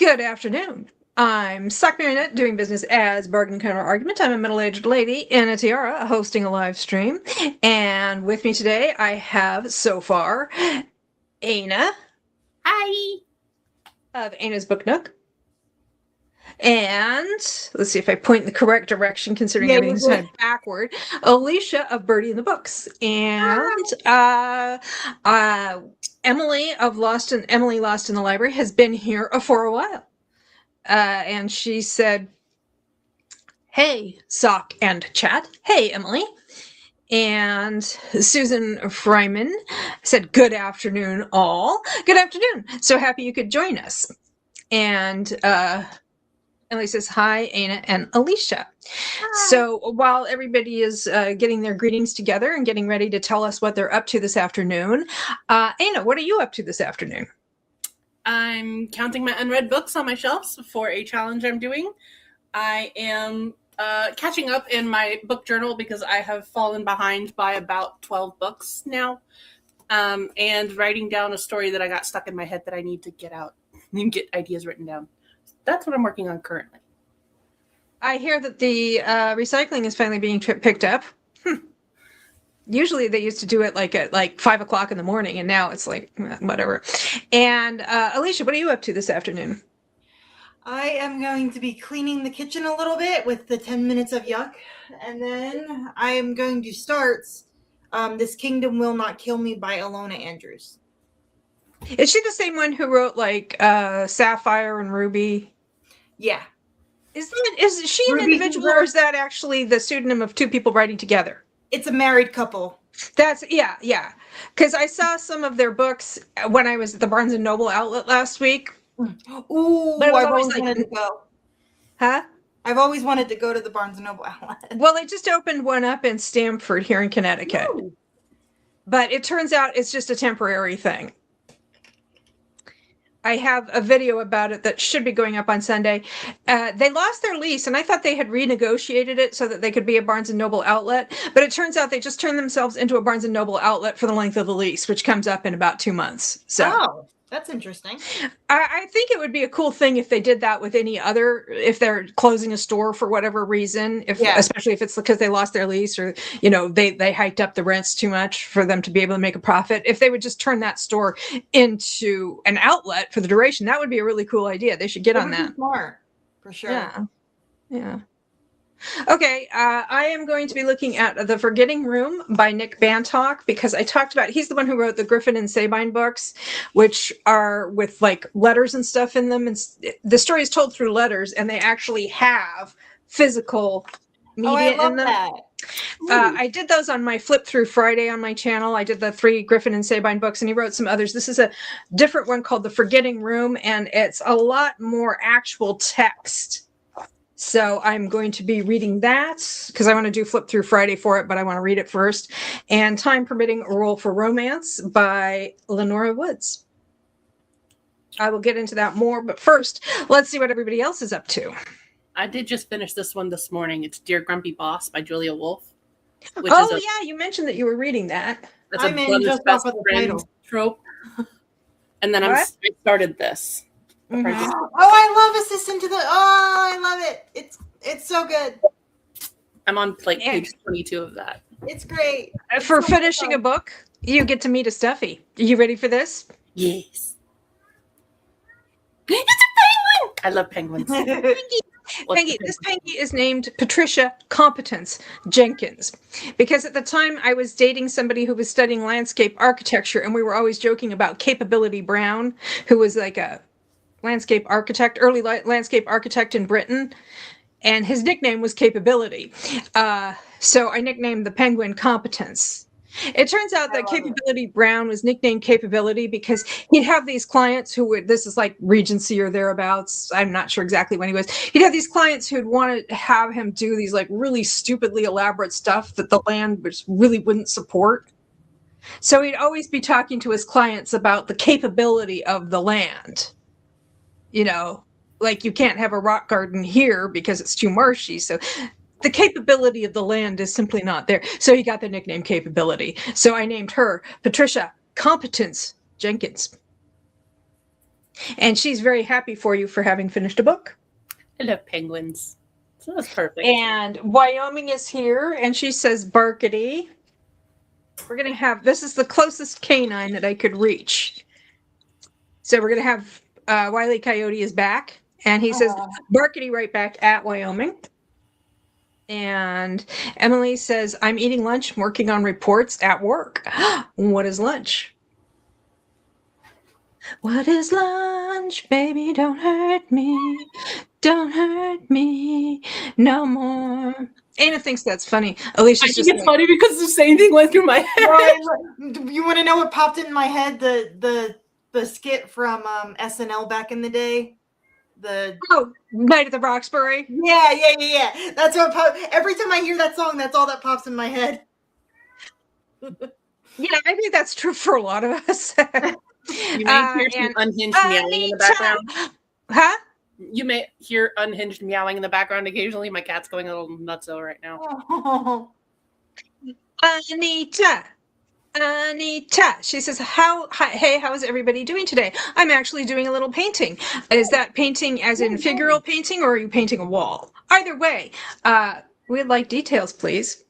Good afternoon. I'm Sock Marionette, doing business as Bargain Counter Argument. I'm a middle-aged lady in a tiara hosting a live stream. And with me today, I have, so far, Aina Hi. of Aina's Book Nook. And let's see if I point in the correct direction, considering everything's kind of backward. Alicia of Birdie in the Books. And Emily of Emily Lost in the Library has been here for a while. And she said, "Hey, Sock and chat. Hey, Emily." And Susan Fryman said, "Good afternoon, all. Good afternoon. So happy you could join us." And Emily says, "Hi, Aina and Alicia." Hi. So while everybody is getting their greetings together and getting ready to tell us what they're up to this afternoon, Aina, what are you up to this afternoon? I'm counting my unread books on my shelves for a challenge I'm doing. I am catching up in my book journal because I have fallen behind by about 12 books now, and writing down a story that I got stuck in my head that I need to get out and get ideas written down. That's what I'm working on currently. I hear that the recycling is finally being picked up. Usually they used to do it at 5 o'clock in the morning, and now it's like whatever. And Alicia, what are you up to this afternoon? I am going to be cleaning the kitchen a little bit with the 10 minutes of yuck, and then I am going to start This Kingdom Will Not Kill Me by Alona Andrews. Is she the same one who wrote Sapphire and Ruby? Yeah. Is she an individual, or is that actually the pseudonym of two people writing together? It's a married couple. That's yeah. Because I saw some of their books when I was at the Barnes and Noble outlet last week. Ooh, I've always wanted to go. Huh? I've always wanted to go to the Barnes and Noble outlet. Well, they just opened one up in Stamford here in Connecticut. Ooh. But it turns out it's just a temporary thing. I have a video about it that should be going up on Sunday. They lost their lease, and I thought they had renegotiated it so that they could be a Barnes & Noble outlet. But it turns out they just turned themselves into a Barnes & Noble outlet for the length of the lease, which comes up in about 2 months. So, oh, that's interesting. I think it would be a cool thing if they did that with any other, if they're closing a store for whatever reason, especially if it's because they lost their lease or, they hiked up the rents too much for them to be able to make a profit. If they would just turn that store into an outlet for the duration, that would be a really cool idea. They should get on that. Smart, for sure. Yeah. Okay, I am going to be looking at The Forgetting Room by Nick Bantock, because I talked about, he's the one who wrote the Griffin and Sabine books, which are with letters and stuff in them. And the story is told through letters, and they actually have physical media in them. I did those on my Flip Through Friday on my channel. I did the 3 Griffin and Sabine books, and he wrote some others. This is a different one called The Forgetting Room, and it's a lot more actual text. So I'm going to be reading that because I want to do Flip Through Friday for it, but I want to read it first. And Time Permitting, A Roll for Romance by Lenora Woods. I will get into that more, but first, let's see what everybody else is up to. I did just finish this one this morning. It's Dear Grumpy Boss by Julia Wolf. Yeah, you mentioned that you were reading that. That's a brother's best friend trope. And then I started this. Mm-hmm. Oh, I love Assistant to the. Oh, I love it. It's so good. I'm on page 22 of that. It's great. For finishing a book, you get to meet a Stuffy. Are you ready for this? Yes. It's a penguin. I love penguins. Pengy. This Pengy is named Patricia Competence Jenkins, because at the time I was dating somebody who was studying landscape architecture, and we were always joking about Capability Brown, who was like a early landscape architect in Britain, and his nickname was Capability. So I nicknamed the penguin Competence. It turns out that Capability Brown was nicknamed Capability because he'd have these clients who would, this is like Regency or thereabouts, I'm not sure exactly when he was, he'd have these clients who'd want to have him do these really stupidly elaborate stuff that the land really wouldn't support. So he'd always be talking to his clients about the capability of the land. You can't have a rock garden here because it's too marshy. So the capability of the land is simply not there. So he got the nickname Capability. So I named her Patricia Competence Jenkins. And she's very happy for you for having finished a book. I love penguins. So that's perfect. And Wyoming is here, and she says, Barkity. We're going to have, this is the closest canine that I could reach. So we're going to have Wile E. Coyote is back, and he says, Barkity right back at Wyoming. And Emily says, I'm eating lunch, working on reports at work. What is lunch? What is lunch, baby? Don't hurt me. Don't hurt me no more. Anna thinks that's funny. Alicia's I think it's like, funny because the same thing went through my head. You want to know what popped in my head? The skit from SNL back in the day. Oh, Night at the Roxbury. Yeah. That's what every time I hear that song, that's all that pops in my head. Yeah, I think that's true for a lot of us. You may hear some unhinged meowing in the background. Huh? You may hear unhinged meowing in the background occasionally. My cat's going a little nutso right now. Oh. Anita. She says, hey, how is everybody doing today? I'm actually doing a little painting. Is that painting as in figural painting, or are you painting a wall? Either way, we'd like details, please.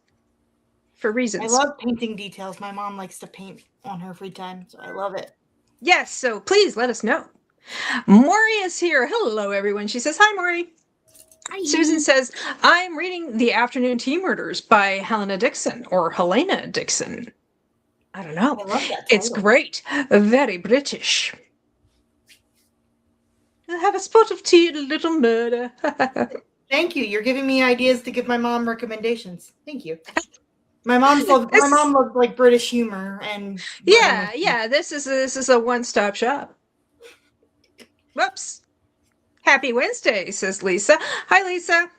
For reasons. I love painting details. My mom likes to paint on her free time, so I love it. Yes, so please let us know. Maury is here. Hello, everyone. She says, hi, Maury. Hi. Susan says, I'm reading The Afternoon Tea Murders by Helena Dixon, or Helena Dixon. I don't know. I love that title. It's great. Very British. I'll have a spot of tea and a little murder. Thank you. You're giving me ideas to give my mom recommendations. Thank you. My mom loves like British humor and yeah. This is a one-stop shop. Whoops. Happy Wednesday, says Lisa. Hi, Lisa.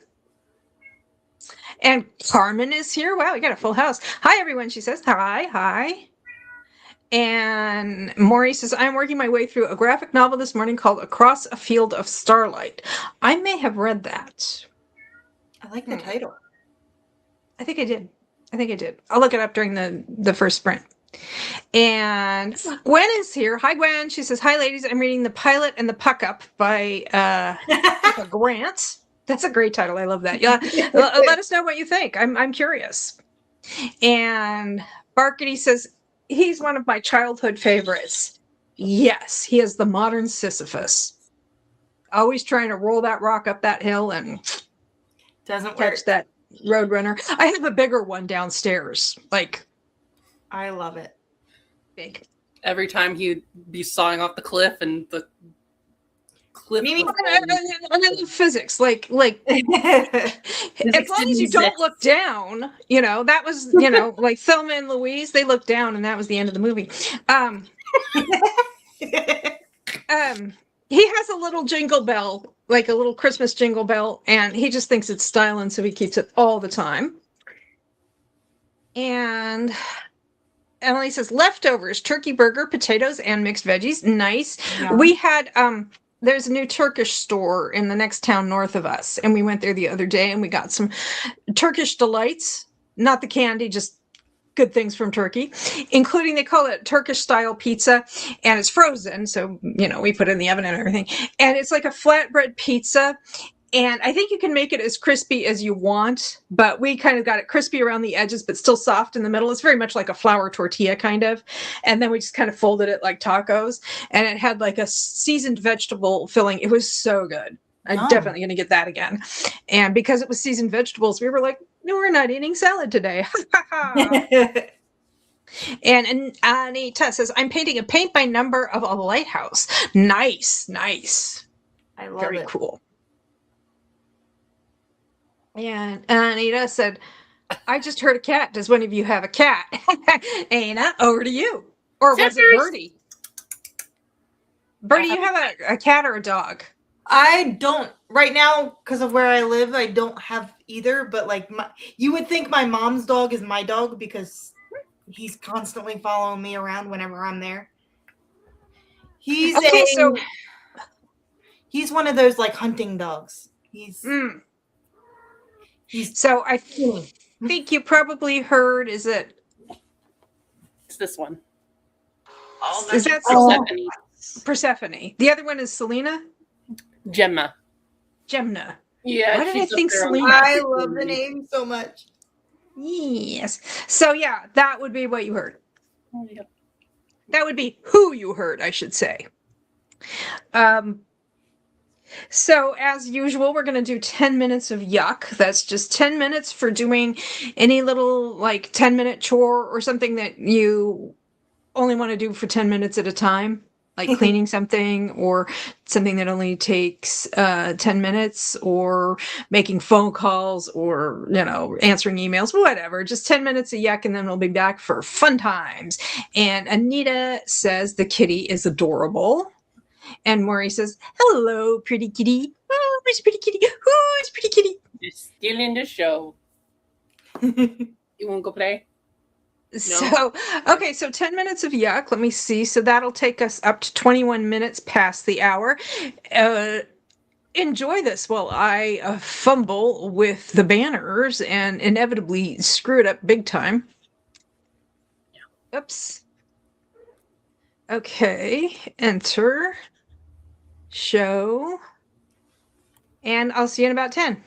And Carmen is here. Wow, we got a full house. Hi, everyone, she says. Hi. And Maury says, I'm working my way through a graphic novel this morning called Across a Field of Starlight. I may have read that. I like the title. I think I did. I'll look it up during the first sprint. And Gwen is here. Hi, Gwen. She says, hi, ladies. I'm reading The Pilot and the Puck Up by Grant. That's a great title. I love that. Yeah. Let us know what you think. I'm curious. And Barkity says, he's one of my childhood favorites. Yes, he is the modern Sisyphus. Always trying to roll that rock up that hill and doesn't catch work. That Roadrunner. I have a bigger one downstairs. Like, I love it. Big. Every time he'd be sawing off the cliff and the cliff. I love physics. Like as long as you don't look down, that was, like Thelma and Louise, they looked down and that was the end of the movie. He has a little jingle bell, like a little Christmas jingle bell, and he just thinks it's styling, so he keeps it all the time. And Emily says, leftovers, turkey burger, potatoes, and mixed veggies. Nice. Yeah. We had, there's a new Turkish store in the next town north of us, and we went there the other day, and we got some Turkish delights, not the candy, just good things from Turkey, including, they call it Turkish style pizza, and it's frozen, so we put it in the oven and everything, and it's like a flatbread pizza, and I think you can make it as crispy as you want, but we kind of got it crispy around the edges but still soft in the middle. It's very much like a flour tortilla kind of, and then we just kind of folded it like tacos, and it had like a seasoned vegetable filling. It was so good. I'm definitely going to get that again. And because it was seasoned vegetables, we were like, no, we're not eating salad today. And Anita says, I'm painting a paint by number of a lighthouse. Nice. I love Very it. Cool. And Anita said, I just heard a cat. Does one of you have a cat? Anna, over to you. Or was it Birdie? Birdie, you have a cat or a dog? I don't right now because of where I live. I don't have either, but like you would think my mom's dog is my dog because he's constantly following me around whenever I'm there. He's one of those like hunting dogs. He's so I think you probably heard. Is it? It's this one. Is that Persephone. The other one is Selena? Gemma. Gemna. Yeah, Why did I she's up think there on the Selena? I list. love the name so much. Yes. So yeah, that would be what you heard. Oh, yeah. That would be who you heard, I should say. So as usual, we're going to do 10 minutes of yuck. That's just 10 minutes for doing any little like 10-minute chore or something that you only want to do for 10 minutes at a time, like cleaning something or something that only takes 10 minutes or making phone calls or, answering emails, whatever. Just 10 minutes of yuck, and then we'll be back for fun times. And Anita says the kitty is adorable. And Maury says, hello, pretty kitty. Oh, where's pretty kitty? Who's pretty kitty? You're still in the show. You won't go play? So, okay, so 10 minutes of yuck. Let me see. So that'll take us up to 21 minutes past the hour. Enjoy this while I fumble with the banners and inevitably screw it up big time. Oops. Okay, enter, show, and I'll see you in about 10.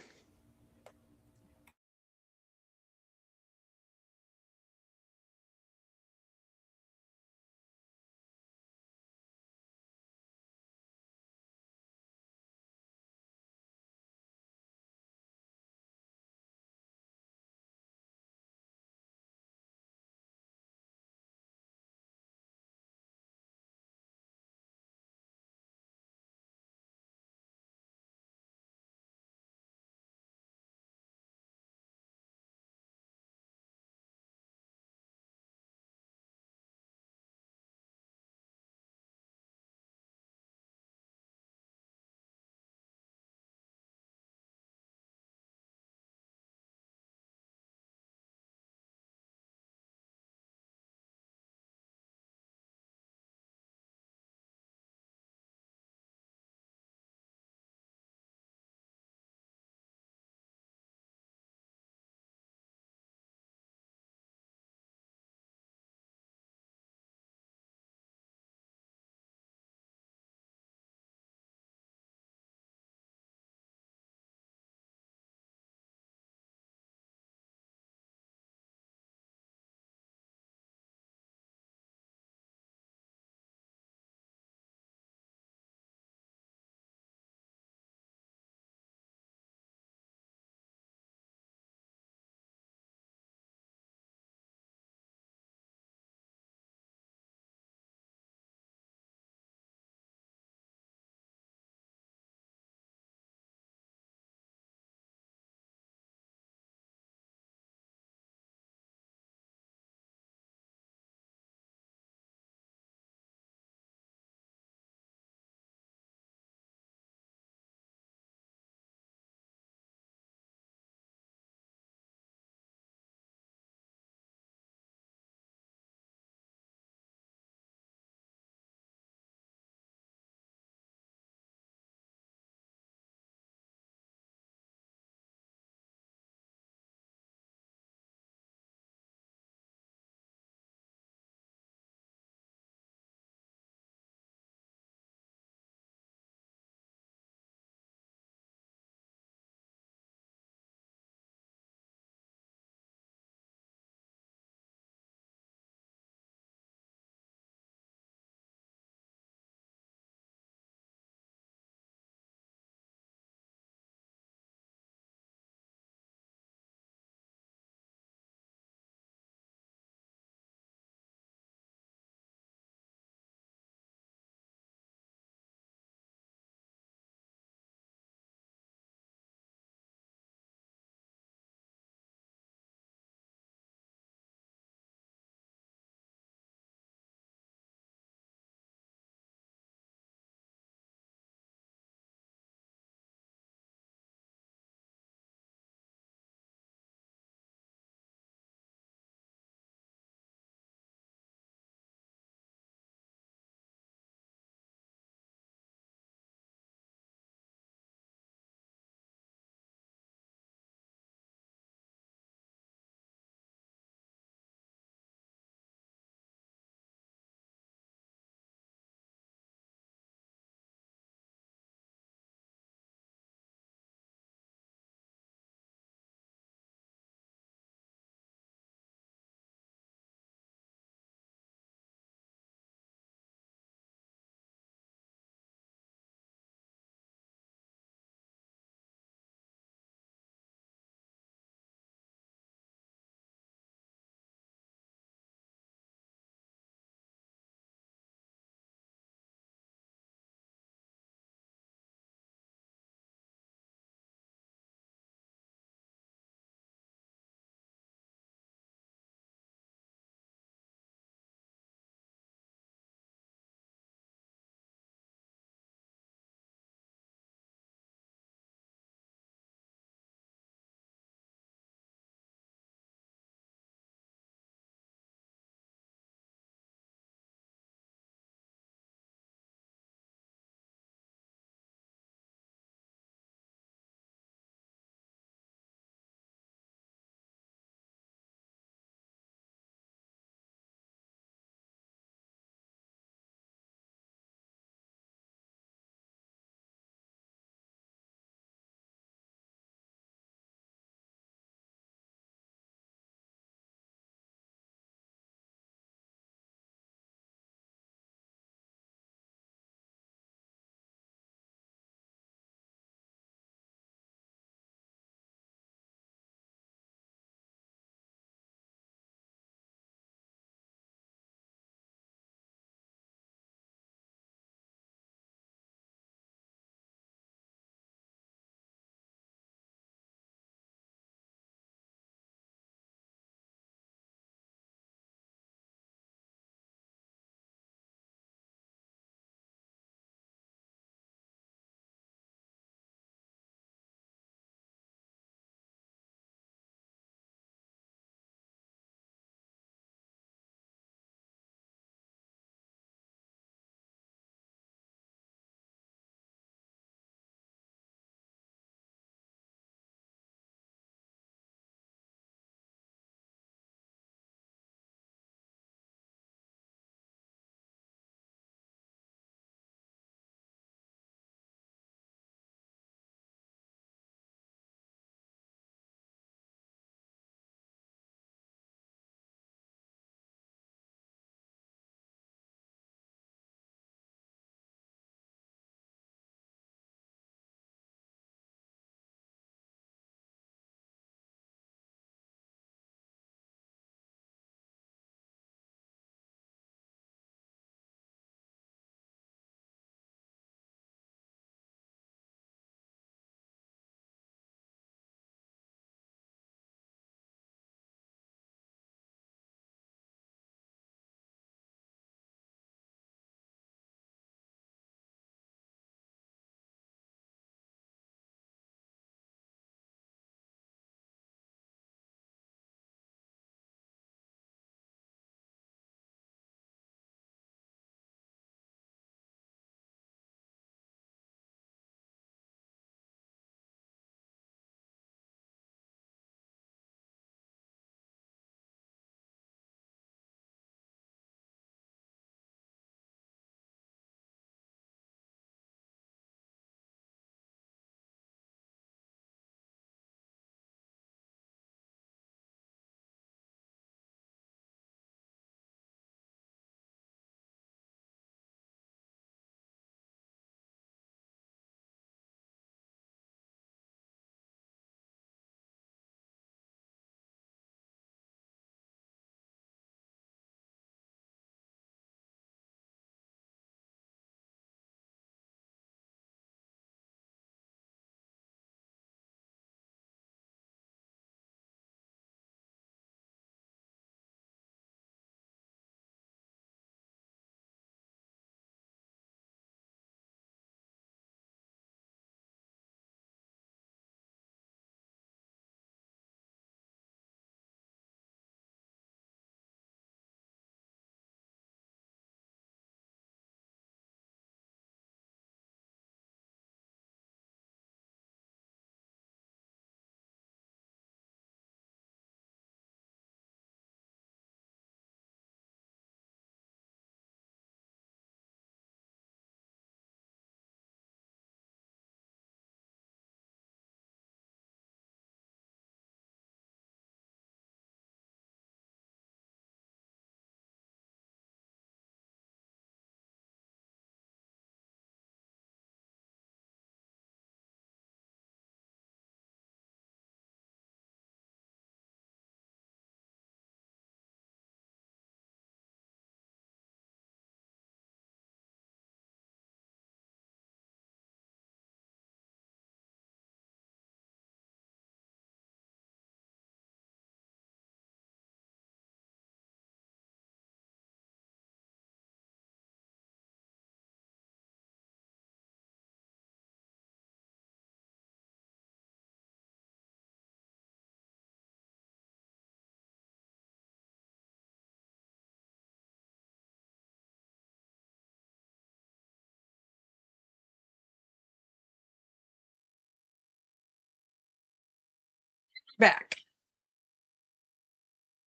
back.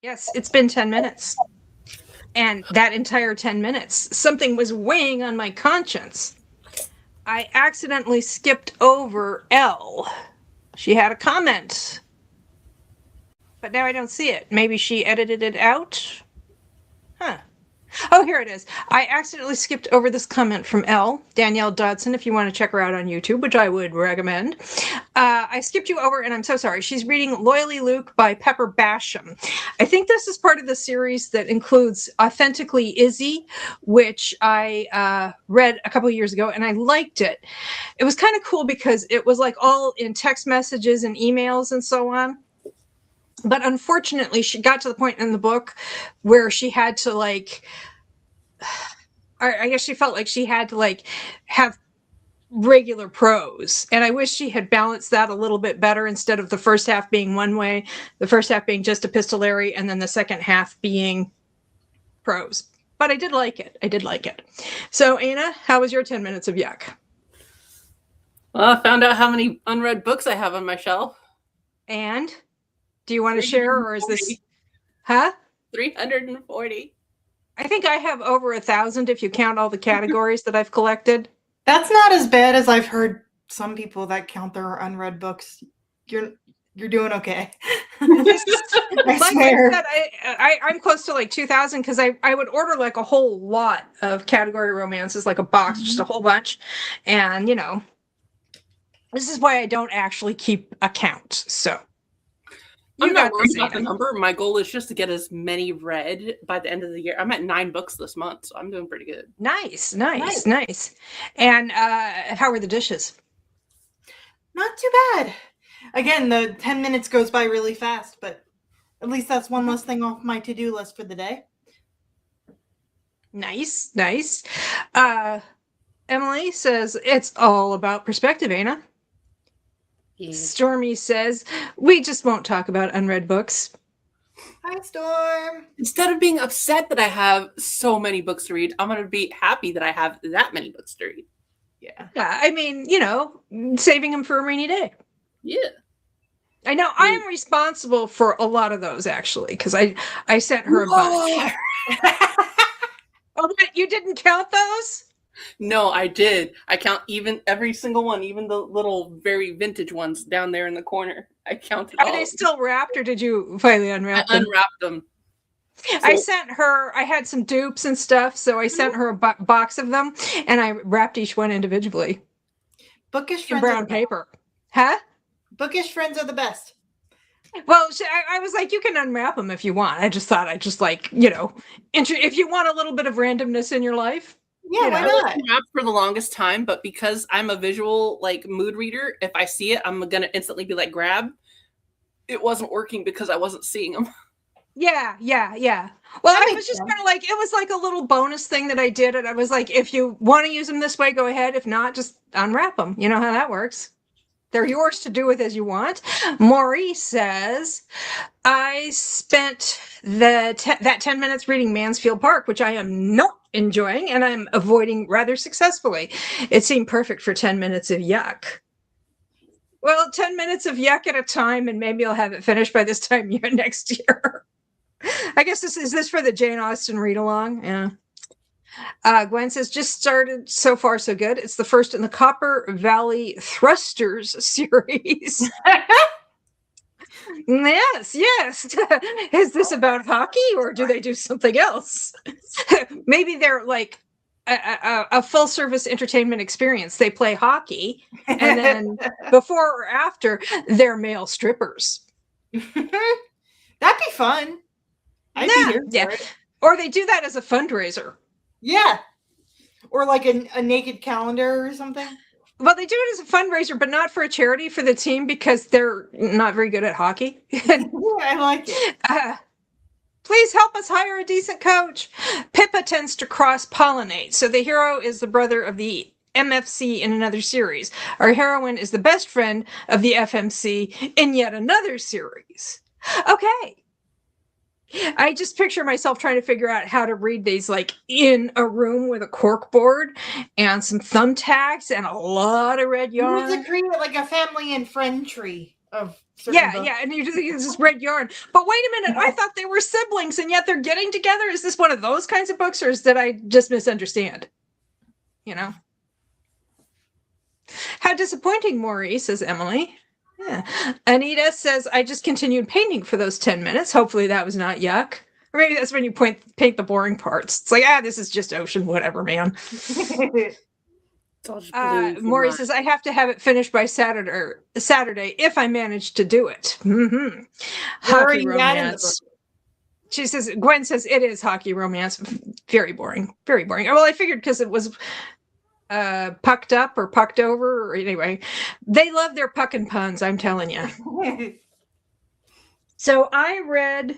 Yes, it's been 10 minutes. And that entire 10 minutes, something was weighing on my conscience. I accidentally skipped over Elle. She had a comment. But now I don't see it. Maybe she edited it out? Huh. Oh, here it is. I accidentally skipped over this comment from Elle, Danielle Dodson, if you want to check her out on YouTube, which I would recommend. I skipped you over, and I'm so sorry. She's reading Loyally Luke by Pepper Basham. I think this is part of the series that includes Authentically Izzy, which I read a couple of years ago, and I liked it. It was kind of cool because it was like all in text messages and emails and so on. But unfortunately, she got to the point in the book where she had to I guess she felt like she had to have regular prose. And I wish she had balanced that a little bit better instead of the first half being one way, the first half being just epistolary, and then the second half being prose. But I did like it. I did like it. So, Anna, how was your 10 minutes of yuck? Well, I found out how many unread books I have on my shelf. And do you want to share, or is this... Huh? 340. I think I have over 1,000 if you count all the categories that I've collected. That's not as bad as I've heard some people that count their unread books. You're doing okay. I swear. I'm close to 2,000 because I would order a whole lot of category romances, like a box, just a whole bunch. And, this is why I don't actually keep a count. So. I'm not worried about the number. My goal is just to get as many read by the end of the year. I'm at 9 books this month, so I'm doing pretty good. Nice. And how are the dishes? Not too bad. Again, the 10 minutes goes by really fast, but at least that's one less thing off my to-do list for the day. Nice. Emily says, it's all about perspective, Anna. Stormy says, we just won't talk about unread books. Hi, Storm. Instead of being upset that I have so many books to read, I'm going to be happy that I have that many books to read. Yeah. I mean, saving them for a rainy day. Yeah. I know I am responsible for a lot of those, actually, because I sent her a bunch. Oh, what? You didn't count those? No, I did. I count every single one, even the little very vintage ones down there in the corner. I counted all. Are they still wrapped, or did you finally unwrap them? I unwrapped them. I sent her, I had some dupes and stuff, so I sent her a box of them, and I wrapped each one individually. Bookish friends in brown paper. Huh? Bookish friends are the best. Well, I was like, you can unwrap them if you want. I just thought if you want a little bit of randomness in your life. Yeah, why not? I for the longest time, but because I'm a visual mood reader, if I see it, I'm gonna instantly be grab. It wasn't working because I wasn't seeing them. Yeah. Well, I was just kind of it was a little bonus thing that I did, and I was like, if you want to use them this way, go ahead. If not, just unwrap them. You know how that works. They're yours to do with as you want. Maury says, I spent that 10 minutes reading Mansfield Park, which I am not enjoying, and I'm avoiding rather successfully. It seemed perfect for 10 minutes of yuck. Well, 10 minutes of yuck at a time, and maybe I'll have it finished by this time next year. I guess is this for the Jane Austen read-along? Yeah. Gwen says, just started, so far so good. It's the first in the Copper Valley Thrusters series. Yes. Is this about hockey, or do they do something else? Maybe they're a full service entertainment experience. They play hockey, and then before or after, they're male strippers. That'd be fun. I'd be here for it. Or they do that as a fundraiser. Yeah. Or a naked calendar or something. Well, they do it as a fundraiser, but not for a charity, for the team, because they're not very good at hockey. I like it. Please help us hire a decent coach. Pippa tends to cross-pollinate. So the hero is the brother of the MFC in another series. Our heroine is the best friend of the FMC in yet another series. Okay. I just picture myself trying to figure out how to read these in a room with a cork board and some thumbtacks and a lot of red yarn. You would create a family and friend tree. of certain books. Yeah, and you just think it's this red yarn. But wait a minute, I thought they were siblings, and yet they're getting together. Is this one of those kinds of books, or did I just misunderstand? You know? How disappointing, Maury, says Emily. Yeah. Anita says, I just continued painting for those 10 minutes. Hopefully that was not yuck. Or maybe that's when you paint the boring parts. It's like, this is just ocean, whatever, man. It's all just blue. Maury says, I have to have it finished by Saturday if I manage to do it. Mm-hmm. Hockey romance. She says, Gwen says, it is hockey romance. Very boring. Very boring. Well, I figured because it was pucked up or pucked over, or anyway. They love their puck and puns, I'm telling you. So I read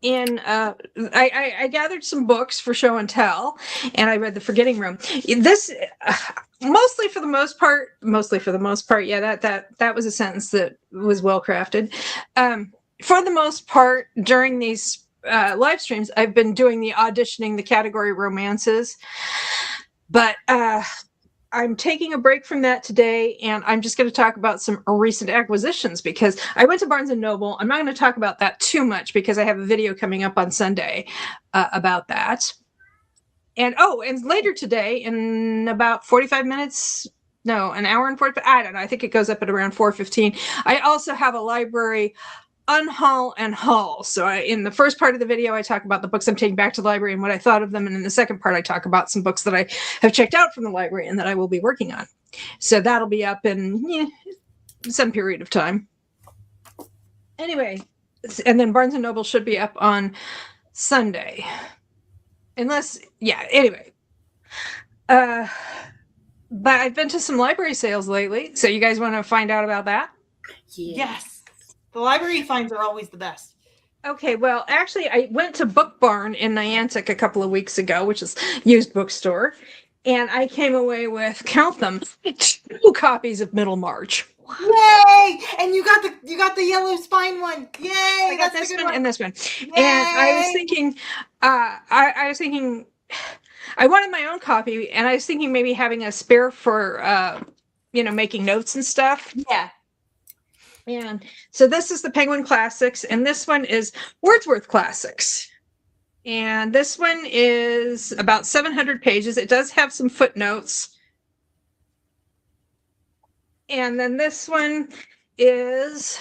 I gathered some books for show and tell, and I read The Forgetting Room. This mostly for the most part, yeah, that was a sentence that was well crafted. For the most part, during these live streams, I've been doing the auditioning, the category romances, but I'm taking a break from that today, and I'm just going to talk about some recent acquisitions because I went to Barnes & Noble. I'm not going to talk about that too much because I have a video coming up on Sunday about that. And later today, in about 45 minutes, no, an hour and 45, I don't know, I think it goes up at around 4:15. I also have a library unhaul and haul. So in the first part of the video, I talk about the books I'm taking back to the library and what I thought of them. And in the second part, I talk about some books that I have checked out from the library and that I will be working on. So that'll be up in some period of time. Anyway, and then Barnes & Noble should be up on Sunday. Anyway. But I've been to some library sales lately. So you guys want to find out about that? Yes. The library finds are always the best. Okay, well, actually, I went to Book Barn in Niantic a couple of weeks ago, which is a used bookstore, and I came away with, count them, 2 copies of Middlemarch. Yay! And you got the yellow spine one. Yay! I got this one and this one. Yay! And I was thinking, I wanted my own copy, and I was thinking maybe having a spare for, making notes and stuff. Yeah. And so this is the Penguin Classics, and this one is Wordsworth Classics. And this one is about 700 pages. It does have some footnotes. And then this one is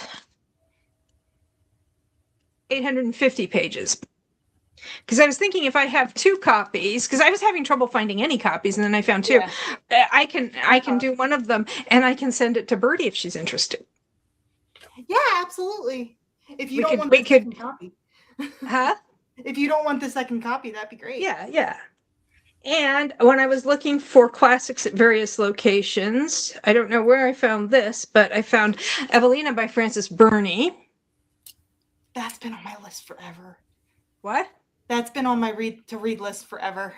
850 pages. Because I was thinking if I have 2 copies, because I was having trouble finding any copies, and then I found 2. Yeah. I can do one of them, and I can send it to Birdie if she's interested. Yeah, absolutely. If you don't want the second copy. Huh? If you don't want the second copy, that'd be great. Yeah. And when I was looking for classics at various locations, I don't know where I found this, but I found Evelina by Frances Burney. That's been on my list forever. What? That's been on my read list forever.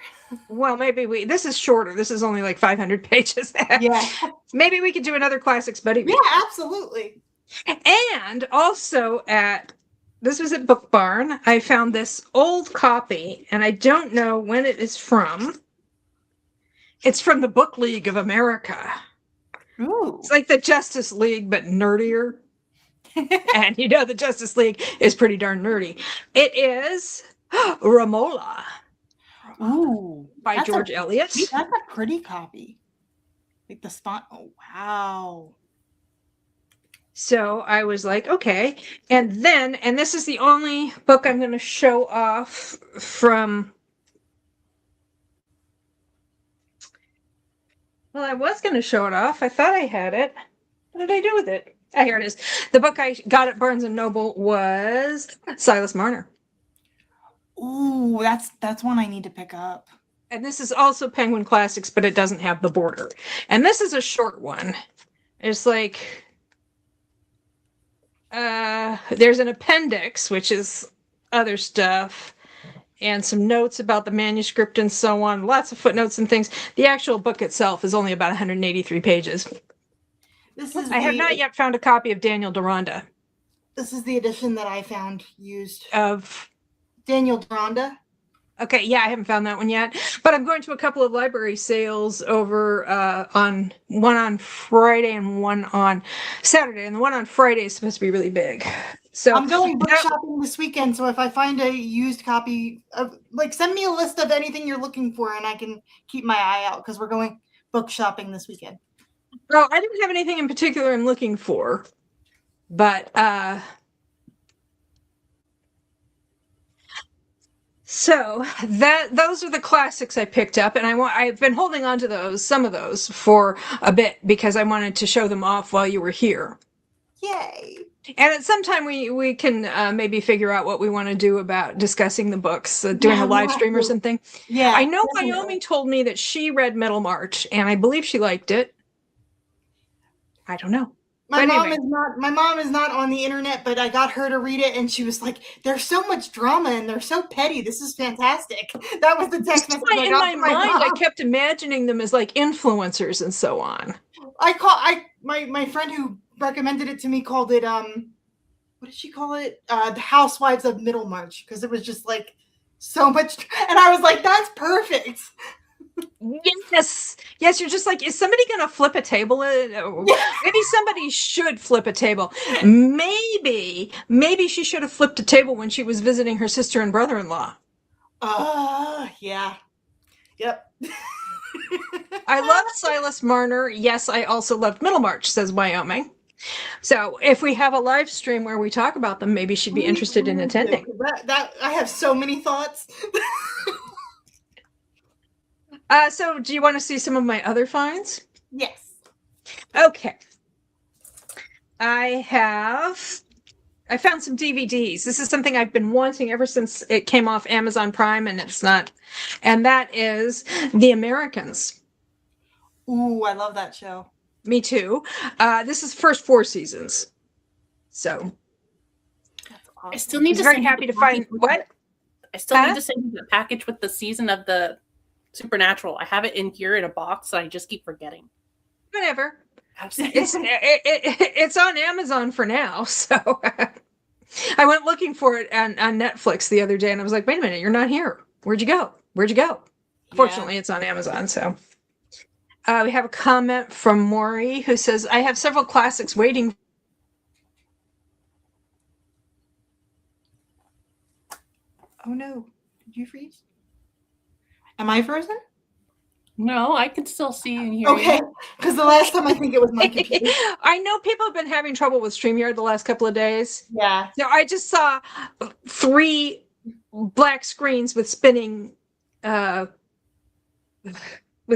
Well, maybe this is shorter. This is only like 500 pages. Yeah. Maybe we could do another classics buddy. Yeah, absolutely. And also this was at Book Barn. I found this old copy, and I don't know when it is from. It's from the Book League of America. Ooh. It's like the Justice League, but nerdier. And the Justice League is pretty darn nerdy. It is Romola. Ooh. By George Eliot. That's a pretty copy. Like the spot. Oh, wow. So I was like, okay. And this is the only book I'm going to show off from. Well, I was going to show it off. I thought I had it. What did I do with it? Here it is. The book I got at Barnes & Noble was Silas Marner. Ooh, that's one I need to pick up. And this is also Penguin Classics, but it doesn't have the border. And this is a short one. It's like... there's an appendix, which is other stuff, and some notes about the manuscript and so on. Lots of footnotes and things. The actual book itself is only about 183 pages. I have not yet found a copy of Daniel Deronda. This is the edition that I found used. Of? Daniel Deronda. Okay, yeah, I haven't found that one yet, but I'm going to a couple of library sales over on one on Friday and one on Saturday, and the one on Friday is supposed to be really big. So I'm going book that- shopping this weekend, so if I find a used copy of, like, send me a list of anything you're looking for, and I can keep my eye out because we're going book shopping this weekend. well, I didn't have anything in particular I'm looking for, but so those are the classics I picked up, and I've been holding on to some of those for a bit because I wanted to show them off while you were here. Yay! And at some time we can maybe figure out what we want to do about discussing the books, doing Yeah, a live we'll stream or have to. something. Yeah, I know definitely. Wyoming told me that she read Middlemarch, and I believe she liked it. I don't know. My But mom anyway. is not on the internet, but I got her to read it, and she was like, "There's so much drama, and they're so petty. This is fantastic." That was the text message I In got my from my mind, I mom. kept imagining them as like influencers and so on. My friend who recommended it to me called it what did she call it? The Housewives of Middlemarch, because it was just like so much, and I was like, "That's perfect." Yes, yes. You're just like, is somebody going to flip a table? Maybe somebody should flip a table. Maybe she should have flipped a table when she was visiting her sister and brother-in-law. Yeah, yep. I loved Silas Marner. Yes, I also loved Middlemarch, says Wyoming. So if we have a live stream where we talk about them, maybe she'd be interested in attending. That I have so many thoughts. So do you want to see some of my other finds? Yes. Okay. I found some DVDs. This is something I've been wanting ever since it came off Amazon Prime, and it's not. And that is The Americans. Ooh, I love that show. Me too. This is first 4 seasons. So That's awesome. I still need I'm to very send happy you to the find package with what? I still need to send you the package with the season of the Supernatural. I have it in here in a box, and I just keep forgetting. Whatever. It's on Amazon for now, so I went looking for it on Netflix the other day, and I was like, wait a minute, you're not here. Where'd you go? Fortunately, it's on Amazon, so. We have a comment from Maury who says, I have several classics waiting. Oh no, did you freeze? Am I frozen? No, I can still see and hear Okay, because the last time I think it was my computer. I know people have been having trouble with StreamYard the last couple of days. Yeah. So I just saw 3 black screens with spinning, with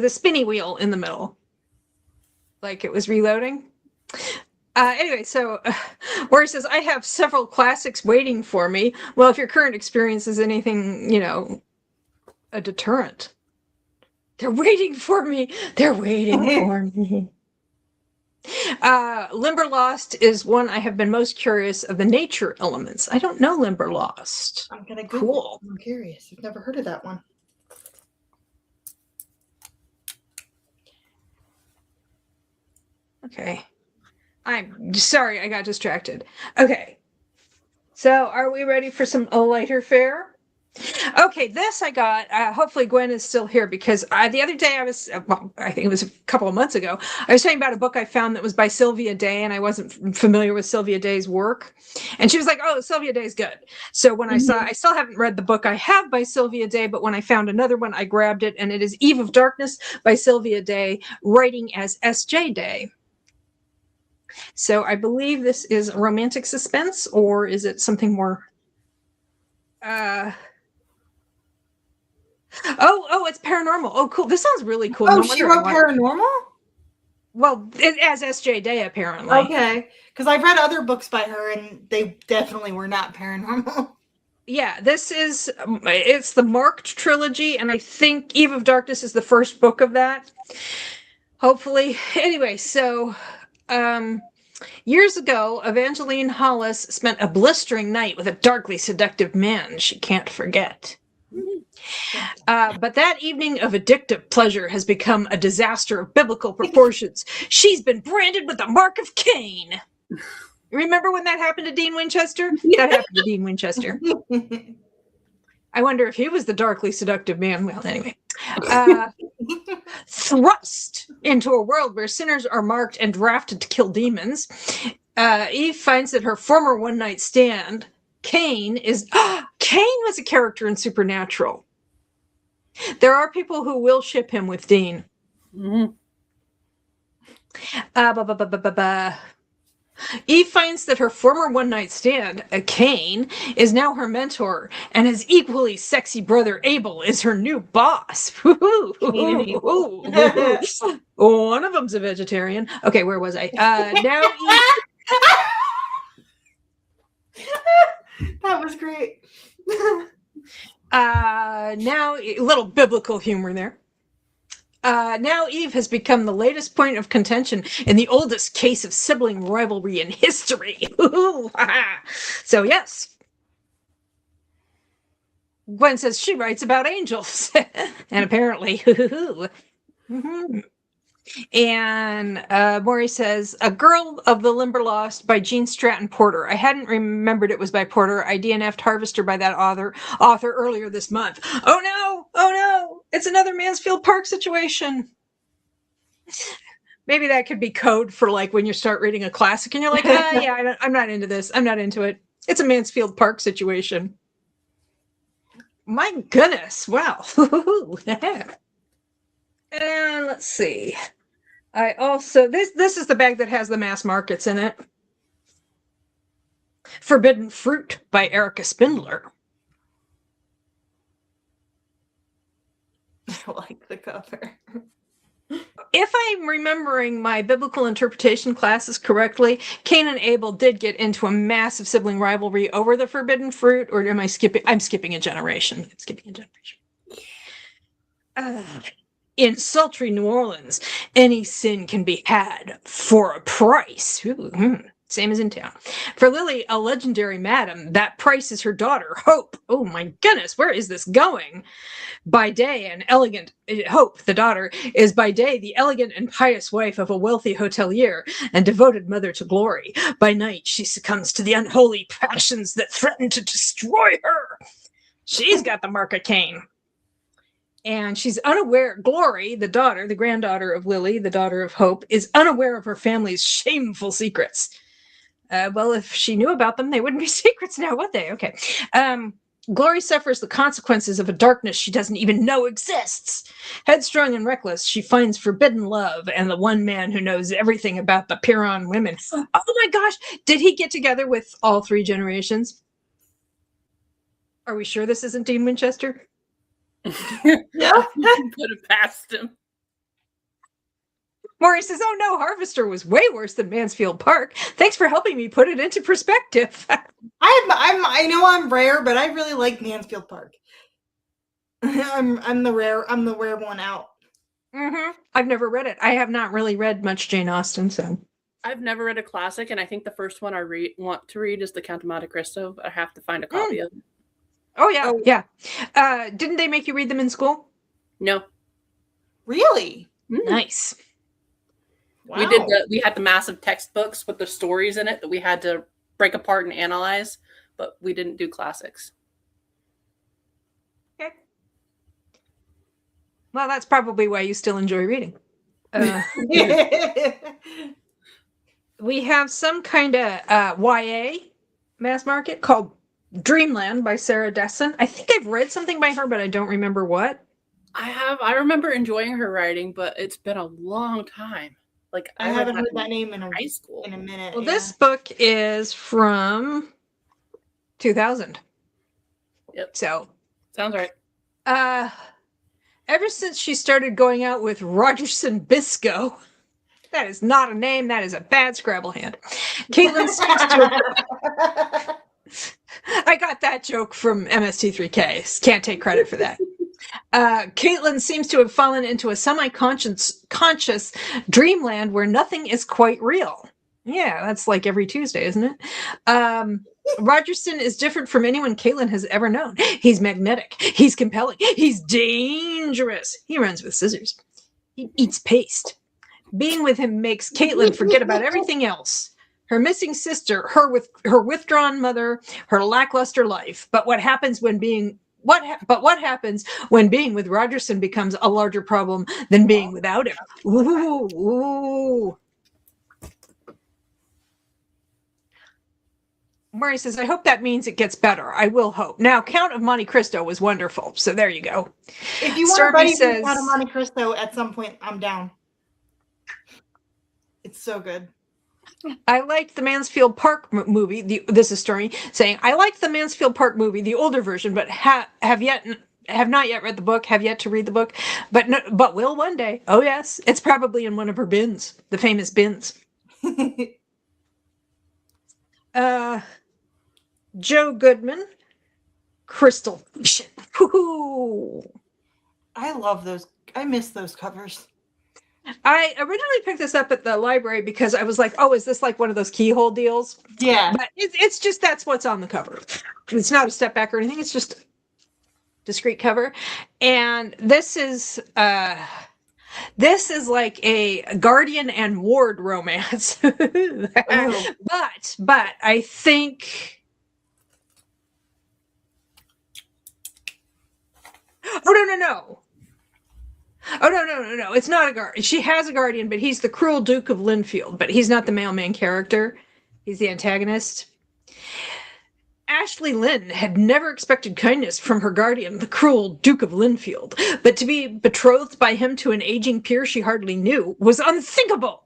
a spinny wheel in the middle. Like it was reloading. Anyway, so where he says, I have several classics waiting for me. Well, if your current experience is anything, a deterrent. They're waiting for me. They're waiting for me. Limberlost is one I have been most curious of the nature elements. I don't know Limberlost. I'm gonna Cool. I'm curious. I've never heard of that one. Okay. I'm sorry, I got distracted. Okay. So are we ready for some lighter fare? Okay, this I got. Hopefully Gwen is still here because the other day I think it was a couple of months ago, I was talking about a book I found that was by Sylvia Day, and I wasn't familiar with Sylvia Day's work. And she was like, oh, Sylvia Day's good. So when I still haven't read the book I have by Sylvia Day, but when I found another one, I grabbed it, and it is Eve of Darkness by Sylvia Day, writing as S.J. Day. So I believe this is romantic suspense, or is it something more... Oh, it's paranormal. Oh, cool. This sounds really cool. Oh, she wrote paranormal? Well, as S.J. Day, apparently. Okay. Because I've read other books by her, and they definitely were not paranormal. Yeah, it's the Marked trilogy, and I think Eve of Darkness is the first book of that. Hopefully. Anyway, so... years ago, Evangeline Hollis spent a blistering night with a darkly seductive man she can't forget. But that evening of addictive pleasure has become a disaster of biblical proportions. She's been branded with the mark of Cain. Remember when that happened to Dean Winchester? That happened to Dean Winchester. I wonder if he was the darkly seductive man. Well, anyway. Thrust into a world where sinners are marked and drafted to kill demons, Eve finds that her former one-night stand, Cain, is... Cain was a character in Supernatural. There are people who will ship him with Dean. Mm-hmm. Eve finds that her former one-night stand, Cain, is now her mentor, and his equally sexy brother Abel is her new boss. One of them's a vegetarian. Okay, where was I? Now Eve... That was great. Now, a little biblical humor there. Now Eve has become the latest point of contention in the oldest case of sibling rivalry in history. So yes. Gwen says she writes about angels. And apparently. And Maury says, A Girl of the Limberlost by Gene Stratton Porter. I hadn't remembered it was by Porter. I DNF'd Harvester by that author earlier this month. Oh no, it's another Mansfield Park situation. Maybe that could be code for like when you start reading a classic and you're like, yeah, I'm not into this. I'm not into it. It's a Mansfield Park situation. My goodness. Wow. And let's see. I also, this is the bag that has the mass markets in it. Forbidden Fruit by Erica Spindler. I like the cover. If I'm remembering my biblical interpretation classes correctly, Cain and Abel did get into a massive sibling rivalry over the forbidden fruit, or am I skipping? I'm skipping a generation. In sultry New Orleans, any sin can be had for a price. Same as in town. For Lily, a legendary madam, that price is her daughter, Hope. Oh my goodness, where is this going? By day, an elegant... Hope, the daughter, is by day the elegant and pious wife of a wealthy hotelier and devoted mother to Glory. By night, she succumbs to the unholy passions that threaten to destroy her. She's got the mark of Cain. And she's unaware, Glory, the daughter, the granddaughter of Lily, the daughter of Hope, is unaware of her family's shameful secrets. Well, if she knew about them, they wouldn't be secrets now, would they? Okay. Glory suffers the consequences of a darkness she doesn't even know exists. Headstrong and reckless, she finds forbidden love and the one man who knows everything about the Piron women. Oh my gosh, did he get together with all three generations? Are we sure this isn't Dean Winchester? Yeah, could have passed him. Maury says, oh no, Harvester was way worse than Mansfield Park. Thanks for helping me put it into perspective. I know I'm rare, but I really like Mansfield Park. I'm the rare one out. Mm-hmm. I've never read it. I have not really read much Jane Austen, so. I've never read a classic, and I think the first one I want to read is The Count of Monte Cristo, but I have to find a copy of it. Oh, yeah. Yeah. Didn't they make you read them in school? No. Really? Nice. Wow. We had the massive textbooks with the stories in it that we had to break apart and analyze, but we didn't do classics. Okay. Well, that's probably why you still enjoy reading. We have some kind of YA mass market called Dreamland by Sarah Dessen. I think I've read something by her, but I don't remember what. I remember enjoying her writing, but it's been a long time. Like I haven't heard that name in high school in a minute. Well, this book is from 2000. Yep. So sounds right. Ever since she started going out with Rogerson Bisco, that is not a name, that is a bad Scrabble hand. Caitlin seems to I got that joke from MST3K. Can't take credit for that. Caitlin seems to have fallen into a semi-conscious dreamland where nothing is quite real. Yeah, that's like every Tuesday, isn't it? Rogerson is different from anyone Caitlin has ever known. He's magnetic. He's compelling. He's dangerous. He runs with scissors. He eats paste. Being with him makes Caitlin forget about everything else. Her missing sister, her withdrawn mother, her lackluster life. But what happens when being what happens when being with Rogerson becomes a larger problem than being without him? Ooh. Murray says, I hope that means it gets better. I will hope. Now, Count of Monte Cristo was wonderful, so there you go. If you want a buddy from Count of Monte Cristo at some point, I'm down. It's so good. I liked the Mansfield Park movie. This is Stormy saying, I liked the Mansfield Park movie, the older version, but have not yet read the book, have yet to read the book, but will one day. Oh yes, it's probably in one of her bins, the famous bins. Joe Goodman, Crystal Fiction. I love those. I miss those covers. I originally picked this up at the library because I was like, oh, is this like one of those keyhole deals? Yeah. But it's just that's what's on the cover. It's not a step back or anything. It's just a discrete cover. And this is like a Guardian and Ward romance. But I think no. Oh, no. It's not a guardian. She has a guardian, but he's the cruel Duke of Linfield, but he's not the mailman character. He's the antagonist. Ashley Lynn had never expected kindness from her guardian, the cruel Duke of Linfield, but to be betrothed by him to an aging peer she hardly knew was unthinkable.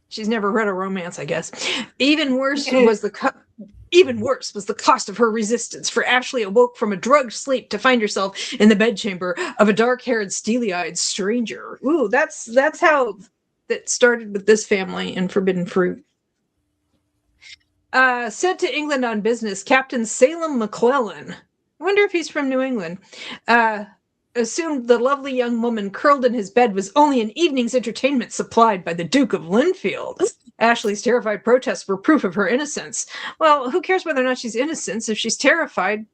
She's never read a romance, I guess. Even worse was the cost of her resistance, for Ashley awoke from a drugged sleep to find herself in the bedchamber of a dark-haired, steely-eyed stranger. Ooh, that's how that started with this family in Forbidden Fruit. Sent to England on business, Captain Salem McClellan. I wonder if he's from New England. Assumed the lovely young woman curled in his bed was only an evening's entertainment supplied by the Duke of Linfield. Ashley's terrified protests were proof of her innocence. Well, who cares whether or not she's innocent if she's terrified?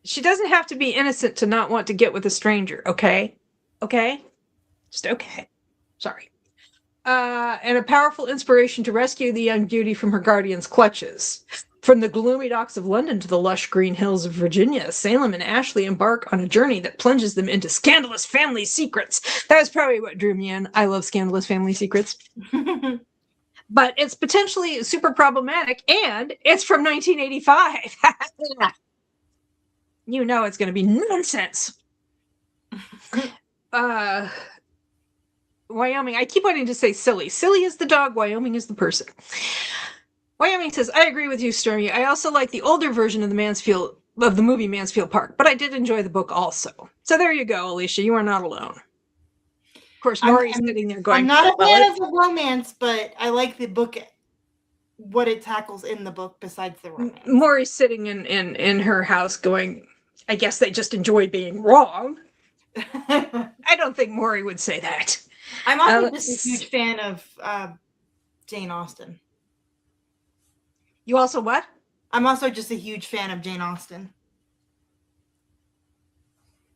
She doesn't have to be innocent to not want to get with a stranger, okay? Okay? Just okay. Sorry. And a powerful inspiration to rescue the young beauty from her guardian's clutches. From the gloomy docks of London to the lush green hills of Virginia, Salem and Ashley embark on a journey that plunges them into scandalous family secrets. That was probably what drew me in. I love scandalous family secrets. But it's potentially super problematic, and it's from 1985. You know it's going to be nonsense. Wyoming, I keep wanting to say silly. Silly is the dog, Wyoming is the person. Wyoming says, I agree with you, Stormy. I also like the older version of the movie Mansfield Park, but I did enjoy the book also. So there you go, Alicia. You are not alone. Of course, Maury's sitting there going, I'm not a fan of the romance, but I like the book, what it tackles in the book besides the romance. Maury's sitting in her house going, I guess they just enjoy being wrong. I don't think Maury would say that. I'm also just a huge fan of Jane Austen. You also what? I'm also just a huge fan of Jane Austen.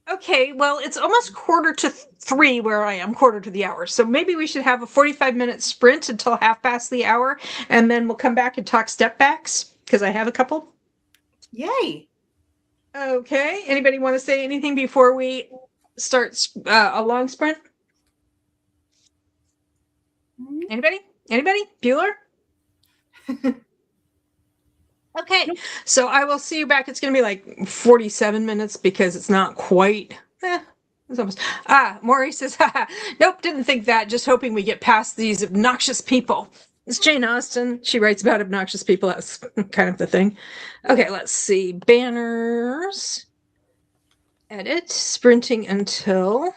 Okay, well, it's almost 2:45 where I am, quarter to the hour. So maybe we should have a 45-minute sprint until 1:30, and then we'll come back and talk step backs, because I have a couple. Yay. Okay, anybody want to say anything before we start a long sprint? Anybody? Bueller? Okay, so I will see you back. It's going to be like 47 minutes because it's not quite. It's almost. Maury says, nope, didn't think that. Just hoping we get past these obnoxious people. It's Jane Austen. She writes about obnoxious people. That's kind of the thing. Okay, let's see. Banners. Edit. Sprinting until.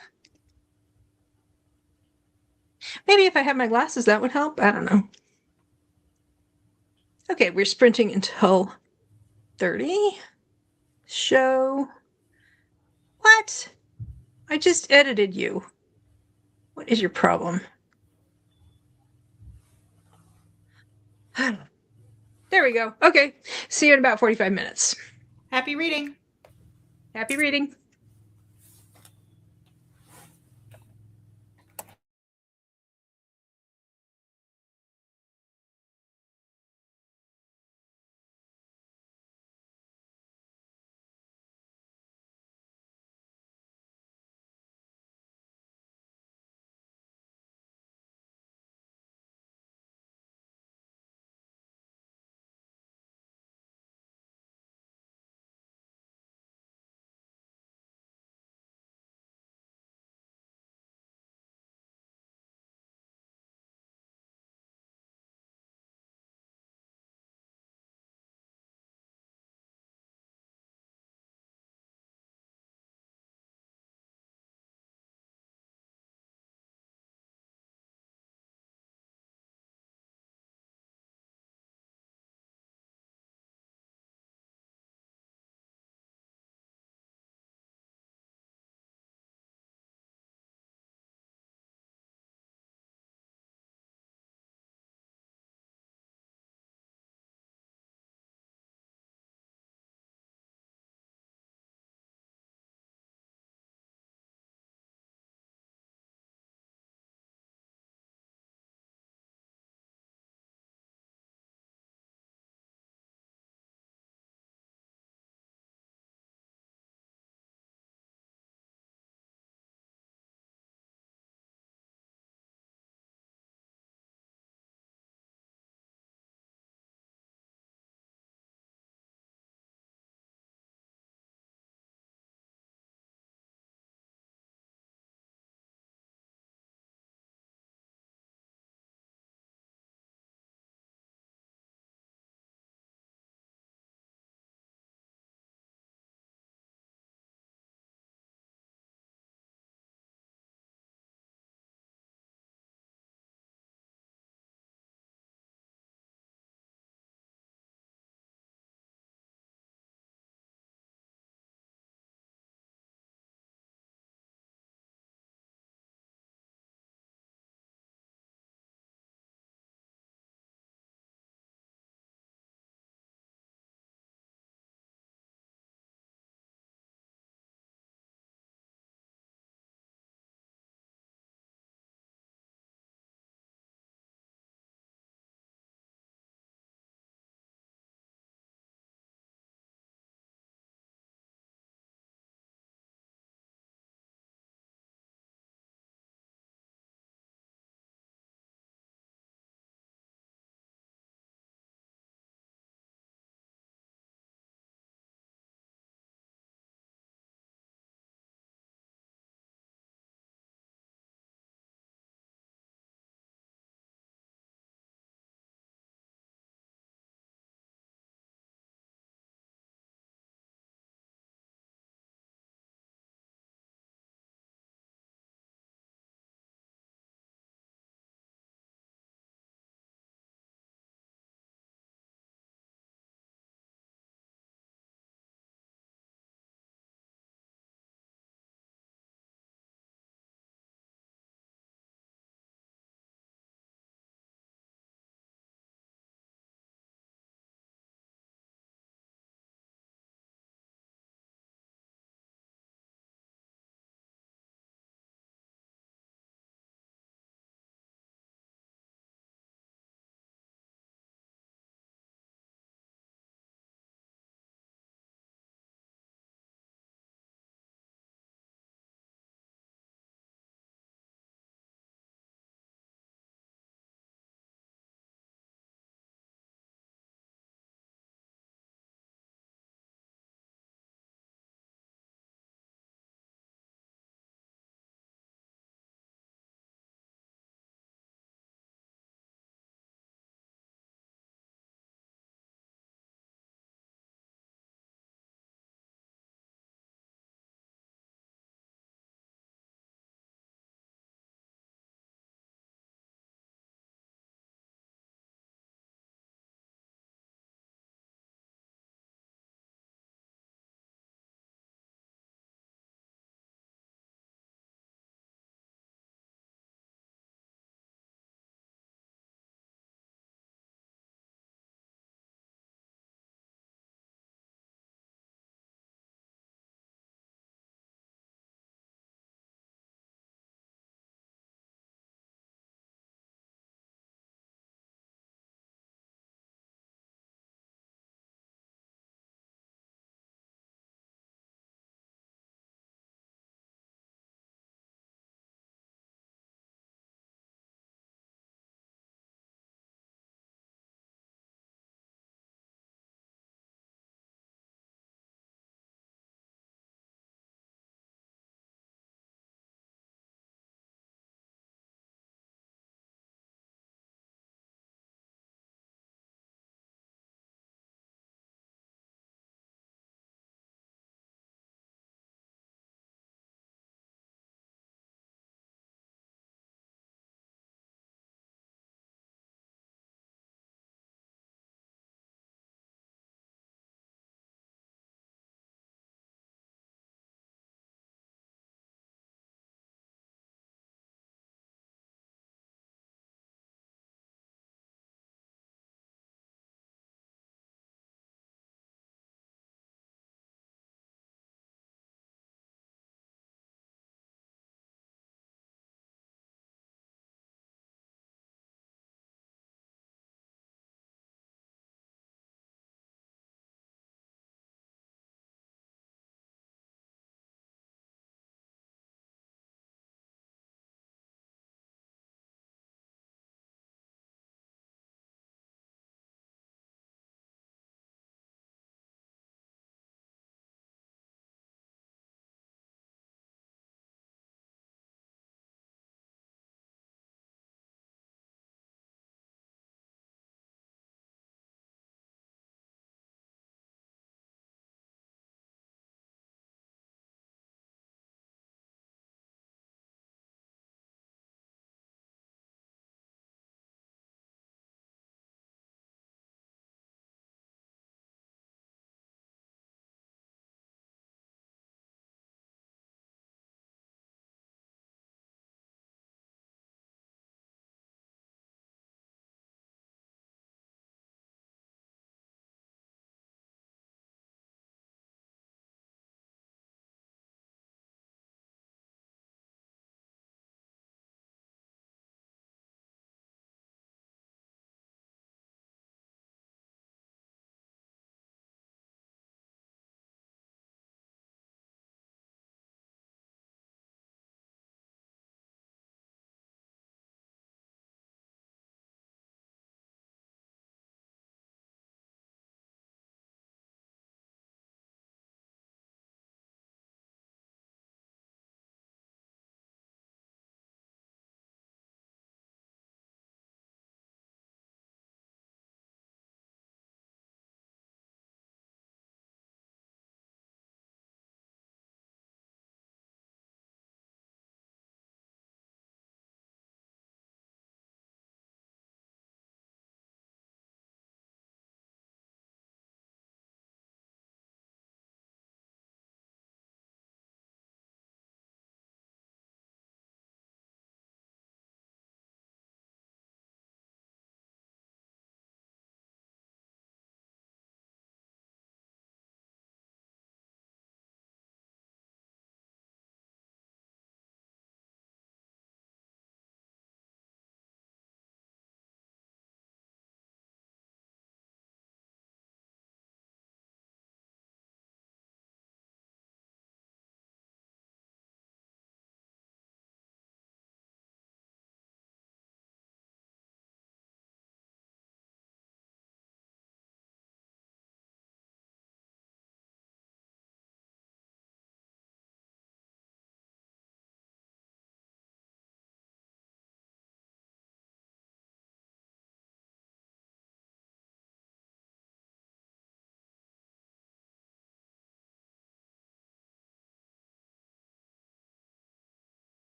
Maybe if I had my glasses, that would help. I don't know. Okay, we're sprinting until 30. Show. What? I just edited you. What is your problem? There we go. Okay. See you in about 45 minutes. Happy reading. Happy reading.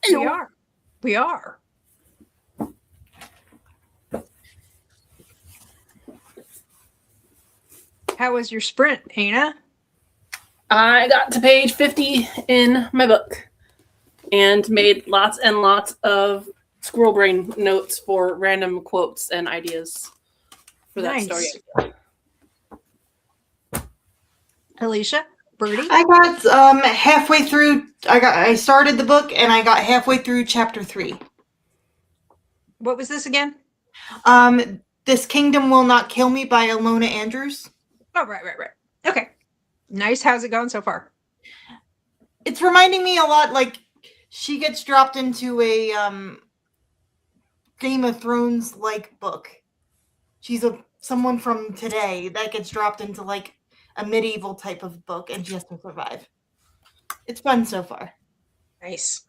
We are. We are. How was your sprint, Hannah? I got to page 50 in my book and made lots and lots of squirrel brain notes for random quotes and ideas for that story. Alicia, Birdie? I got halfway through. I started the book and I got halfway through chapter 3. What was this again? This Kingdom Will Not Kill Me by Alona Andrews. Oh, right. Okay. Nice. How's it going so far? It's reminding me a lot, like, she gets dropped into a Game of Thrones like book. She's someone from today that gets dropped into like a medieval type of book and she has to survive. It's fun so far. Nice.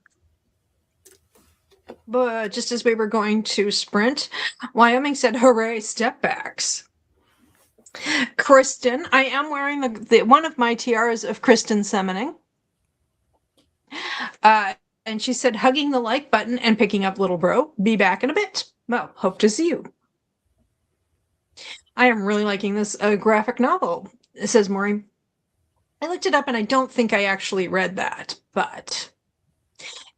But just as we were going to sprint, Wyoming said, hooray, step backs. Kristen, I am wearing the one of my tiaras of Kristen summoning. And she said, hugging the like button and picking up little bro. Be back in a bit. Well, hope to see you. I am really liking this graphic novel, says Maureen. I looked it up and I don't think I actually read that, but.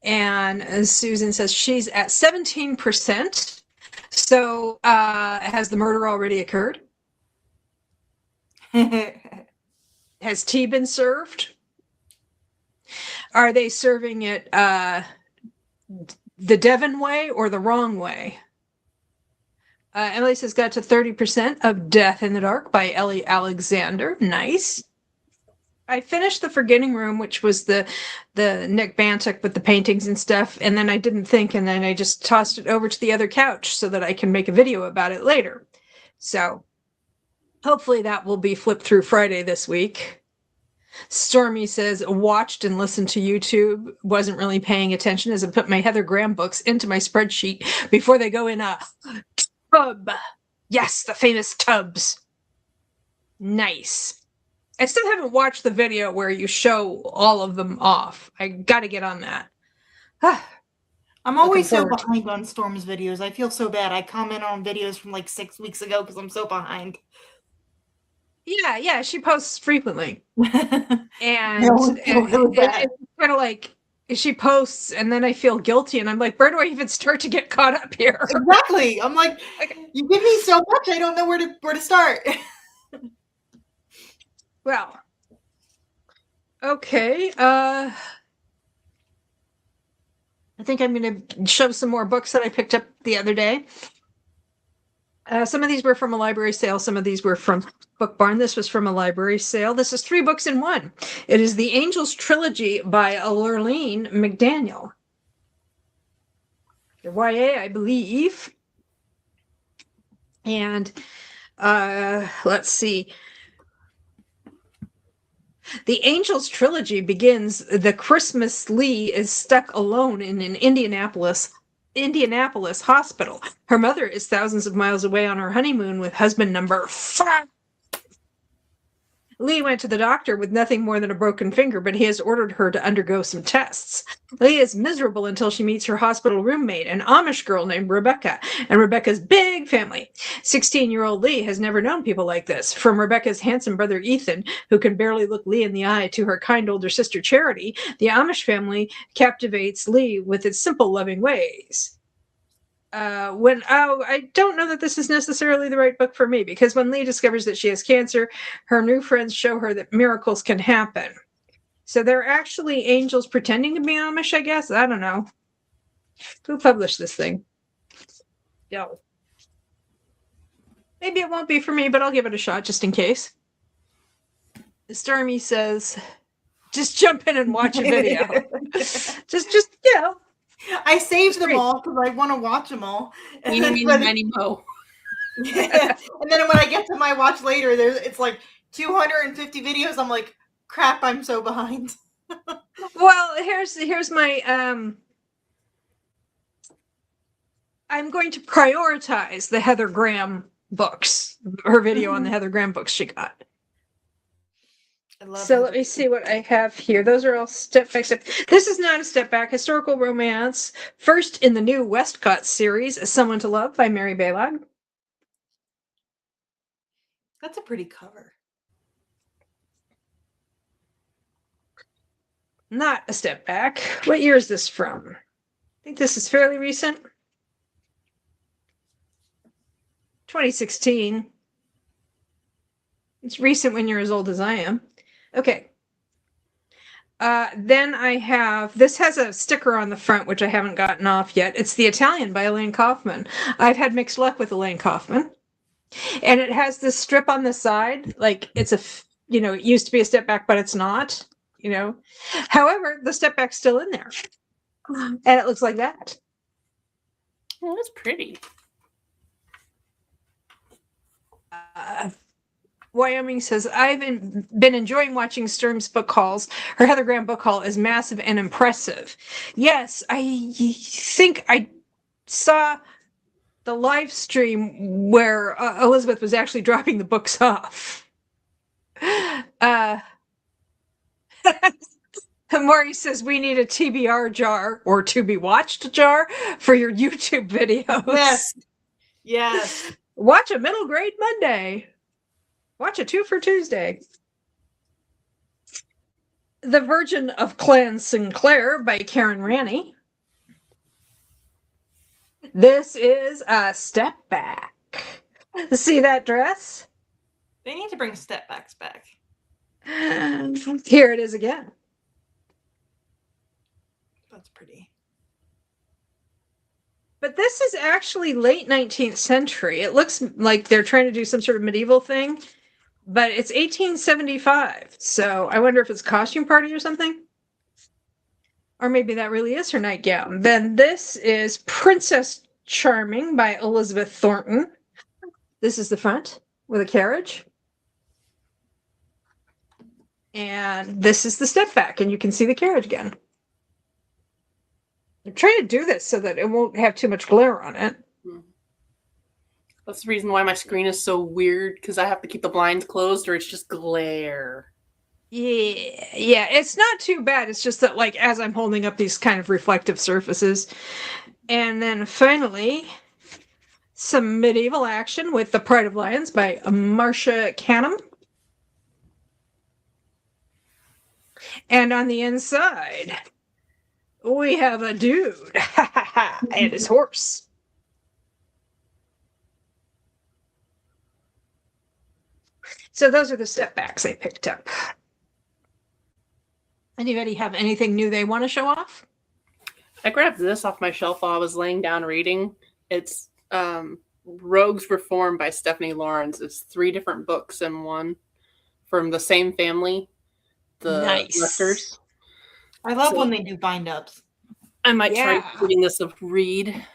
And Susan says she's at 17%. So has the murder already occurred? Has tea been served? Are they serving it the Devon way or the wrong way? Emily says got to 30% of Death in the Dark by Ellie Alexander. Nice. I finished The Forgetting Room, which was the Nick Bantock with the paintings and stuff, and then I didn't think, and then I just tossed it over to the other couch so that I can make a video about it later. So hopefully that will be flipped through Friday this week. Stormy says, watched and listened to YouTube, wasn't really paying attention as I put my Heather Graham books into my spreadsheet before they go in a tub. Yes, the famous tubs. Nice. I still haven't watched the video where you show all of them off. I got to get on that. I'm always so behind on Storm's videos. I feel so bad. I comment on videos from like 6 weeks ago because I'm so behind. Yeah, she posts frequently. And it's kind of like she posts and then I feel guilty and I'm like, where do I even start to get caught up here? Exactly. I'm like, you give me so much, I don't know where to start. Well, okay. I think I'm going to show some more books that I picked up the other day. Some of these were from a library sale. Some of these were from Book Barn. This was from a library sale. This is 3 books in one. It is The Angels Trilogy by Lurleen McDaniel. YA, I believe. And let's see. The Angels Trilogy begins the Christmas Lee is stuck alone in an Indianapolis hospital. Her mother is thousands of miles away on her honeymoon with husband number 5. Lee went to the doctor with nothing more than a broken finger, but he has ordered her to undergo some tests. Lee is miserable until she meets her hospital roommate, an Amish girl named Rebecca, and Rebecca's big family. 16-year-old Lee has never known people like this. From Rebecca's handsome brother Ethan, who can barely look Lee in the eye, to her kind older sister Charity, the Amish family captivates Lee with its simple, loving ways. I don't know that this is necessarily the right book for me, because when Lee discovers that she has cancer, her new friends show her that miracles can happen. So they're actually angels pretending to be Amish, I guess. I don't know. Who published this thing? No. Maybe it won't be for me, but I'll give it a shot just in case. Stormy says, just jump in and watch a video. just, you know. I saved them all because I want to watch them all. And then mo. Yeah. And then when I get to my watch later, it's like 250 videos. I'm like, crap, I'm so behind. Well, here's my I'm going to prioritize the Heather Graham books. Her video on the Heather Graham books she got. I love So let me see what I have here. Those are all step by step. This is not a step back. Historical romance. First in the new Westcott series, Someone to Love by Mary Baylog. That's a pretty cover. Not a step back. What year is this from? I think this is fairly recent. 2016. It's recent when you're as old as I am. Okay. Then I have, this has a sticker on the front, which I haven't gotten off yet. It's The Italian by Elaine Kaufman. I've had mixed luck with Elaine Kaufman. And it has this strip on the side, like it's it used to be a step back, but it's not, However, the step back's still in there. And it looks like that. Oh, that's pretty. Wyoming says, I've been enjoying watching Sturm's book hauls. Her Heather Graham book haul is massive and impressive. Yes, I think I saw the live stream where Elizabeth was actually dropping the books off. Maury says we need a TBR jar or to be watched jar for your YouTube videos. Yes. Watch a middle grade Monday. Watch a 2 for Tuesday. The Virgin of Clan Sinclair by Karen Ranney. This is a step back. See that dress? They need to bring step backs back. Here it is again. That's pretty. But this is actually late 19th century. It looks like they're trying to do some sort of medieval thing, but it's 1875. So I wonder if it's a costume party or something. Or maybe that really is her nightgown. Then this is Princess Charming by Elizabeth Thornton. This is the front with a carriage. And this is the step back, and you can see the carriage again. I'm trying to do this so that it won't have too much glare on it. That's the reason why my screen is so weird, because I have to keep the blinds closed or it's just glare. Yeah, it's not too bad. It's just that, like, as I'm holding up these kind of reflective surfaces. And then finally, some medieval action with The Pride of Lions by Marcia Canham. And on the inside, we have a dude and his horse. So those are the step backs I picked up. Anybody have anything new they want to show off? I grabbed this off my shelf while I was laying down reading. It's Rogues Reform by Stephanie Lawrence. It's 3 different books in one from the same family, the Lesters. I love when they do bind ups. I might try reading this of read.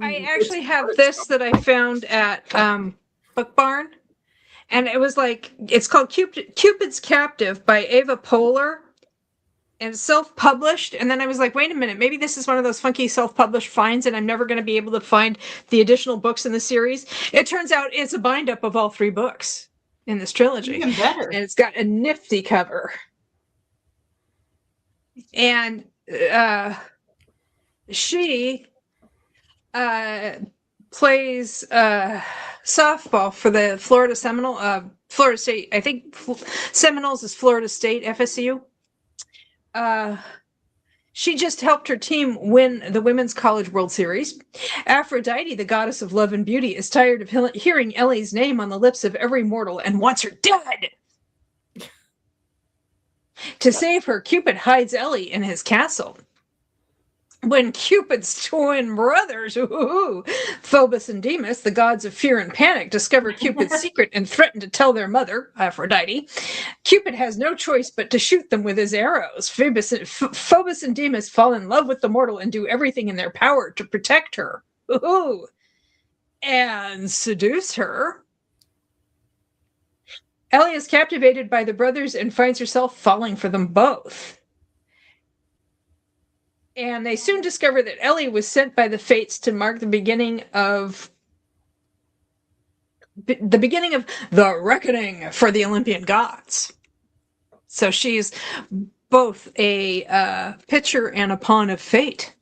I actually have this that I found at Book Barn. And it was like, it's called Cupid's Captive by Ava Poehler. And it's self-published. And then I was like, wait a minute, maybe this is one of those funky self-published finds and I'm never going to be able to find the additional books in the series. It turns out it's a bind-up of all 3 books in this trilogy. Even better. And it's got a nifty cover. And she plays softball for the Florida State. I think Seminoles is Florida State, FSU. She just helped her team win the Women's College World Series. Aphrodite, the goddess of love and beauty, is tired of hearing Ellie's name on the lips of every mortal and wants her dead. To save her, Cupid hides Ellie in his castle. When Cupid's twin brothers, Phobos and Deimos, the gods of fear and panic, discover Cupid's secret and threaten to tell their mother, Aphrodite, Cupid has no choice but to shoot them with his arrows. Phobos and Deimos fall in love with the mortal and do everything in their power to protect her. And seduce her. Ellie is captivated by the brothers and finds herself falling for them both. And they soon discover that Ellie was sent by the fates to mark the beginning of the beginning of the reckoning for the Olympian gods. So she's both a pitcher and a pawn of fate.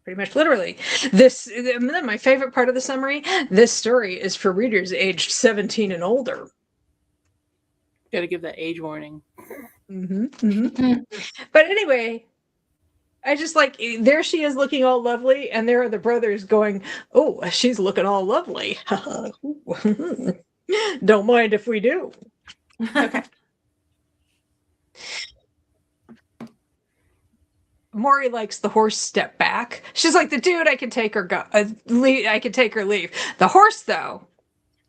Pretty much literally. My favorite part of the summary, this story is for readers aged 17 and older. Gotta give that age warning. But anyway, I just like, there she is looking all lovely, and there are the brothers going, oh, she's looking all lovely. Don't mind if we do. Okay. Maury likes the horse step back. She's like, the dude, I can take her I can take her leave. The horse, though,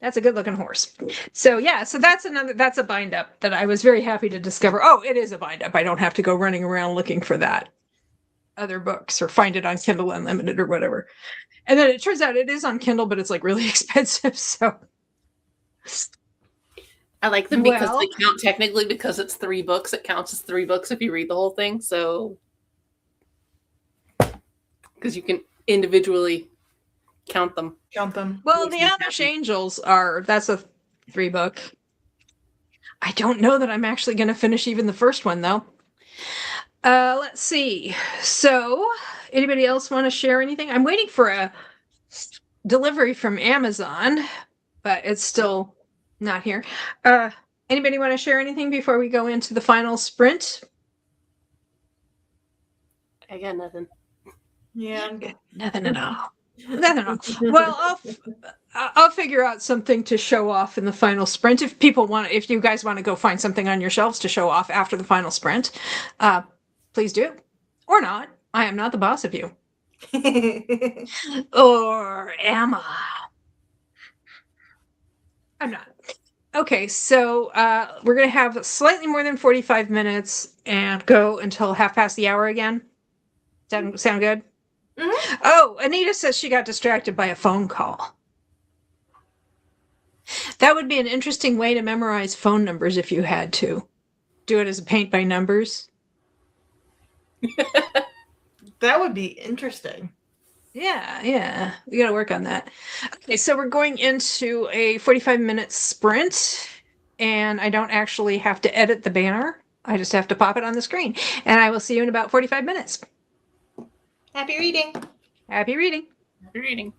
that's a good looking horse. So yeah, so that's a bind up that I was very happy to discover. Oh, it is a bind up. I don't have to go running around looking for that other books or find it on Kindle Unlimited or whatever. And then it turns out it is on Kindle, but it's like really expensive. So I like them because they count technically because it's 3 books. It counts as 3 books if you read the whole thing. So because you can individually count them. Well, the Amish Angels that's a 3 book. I don't know that I'm actually going to finish even the first one though. Let's see. So, anybody else want to share anything? I'm waiting for a delivery from Amazon, but it's still not here. Anybody want to share anything before we go into the final sprint? I got nothing. Yeah, Nothing at all. Nothing at all. Well, I'll figure out something to show off in the final sprint. If you guys want to go find something on your shelves to show off after the final sprint, please do. Or not. I am not the boss of you. Or am I? I'm not. Okay, so we're going to have slightly more than 45 minutes and go until 1:30 again. Sound good? Mm-hmm. Oh, Anita says she got distracted by a phone call. That would be an interesting way to memorize phone numbers if you had to. Do it as a paint by numbers. That would be interesting. Yeah. We got to work on that. Okay, so we're going into a 45-minute sprint, and I don't actually have to edit the banner. I just have to pop it on the screen. And I will see you in about 45 minutes. Happy reading. Happy reading. Happy reading.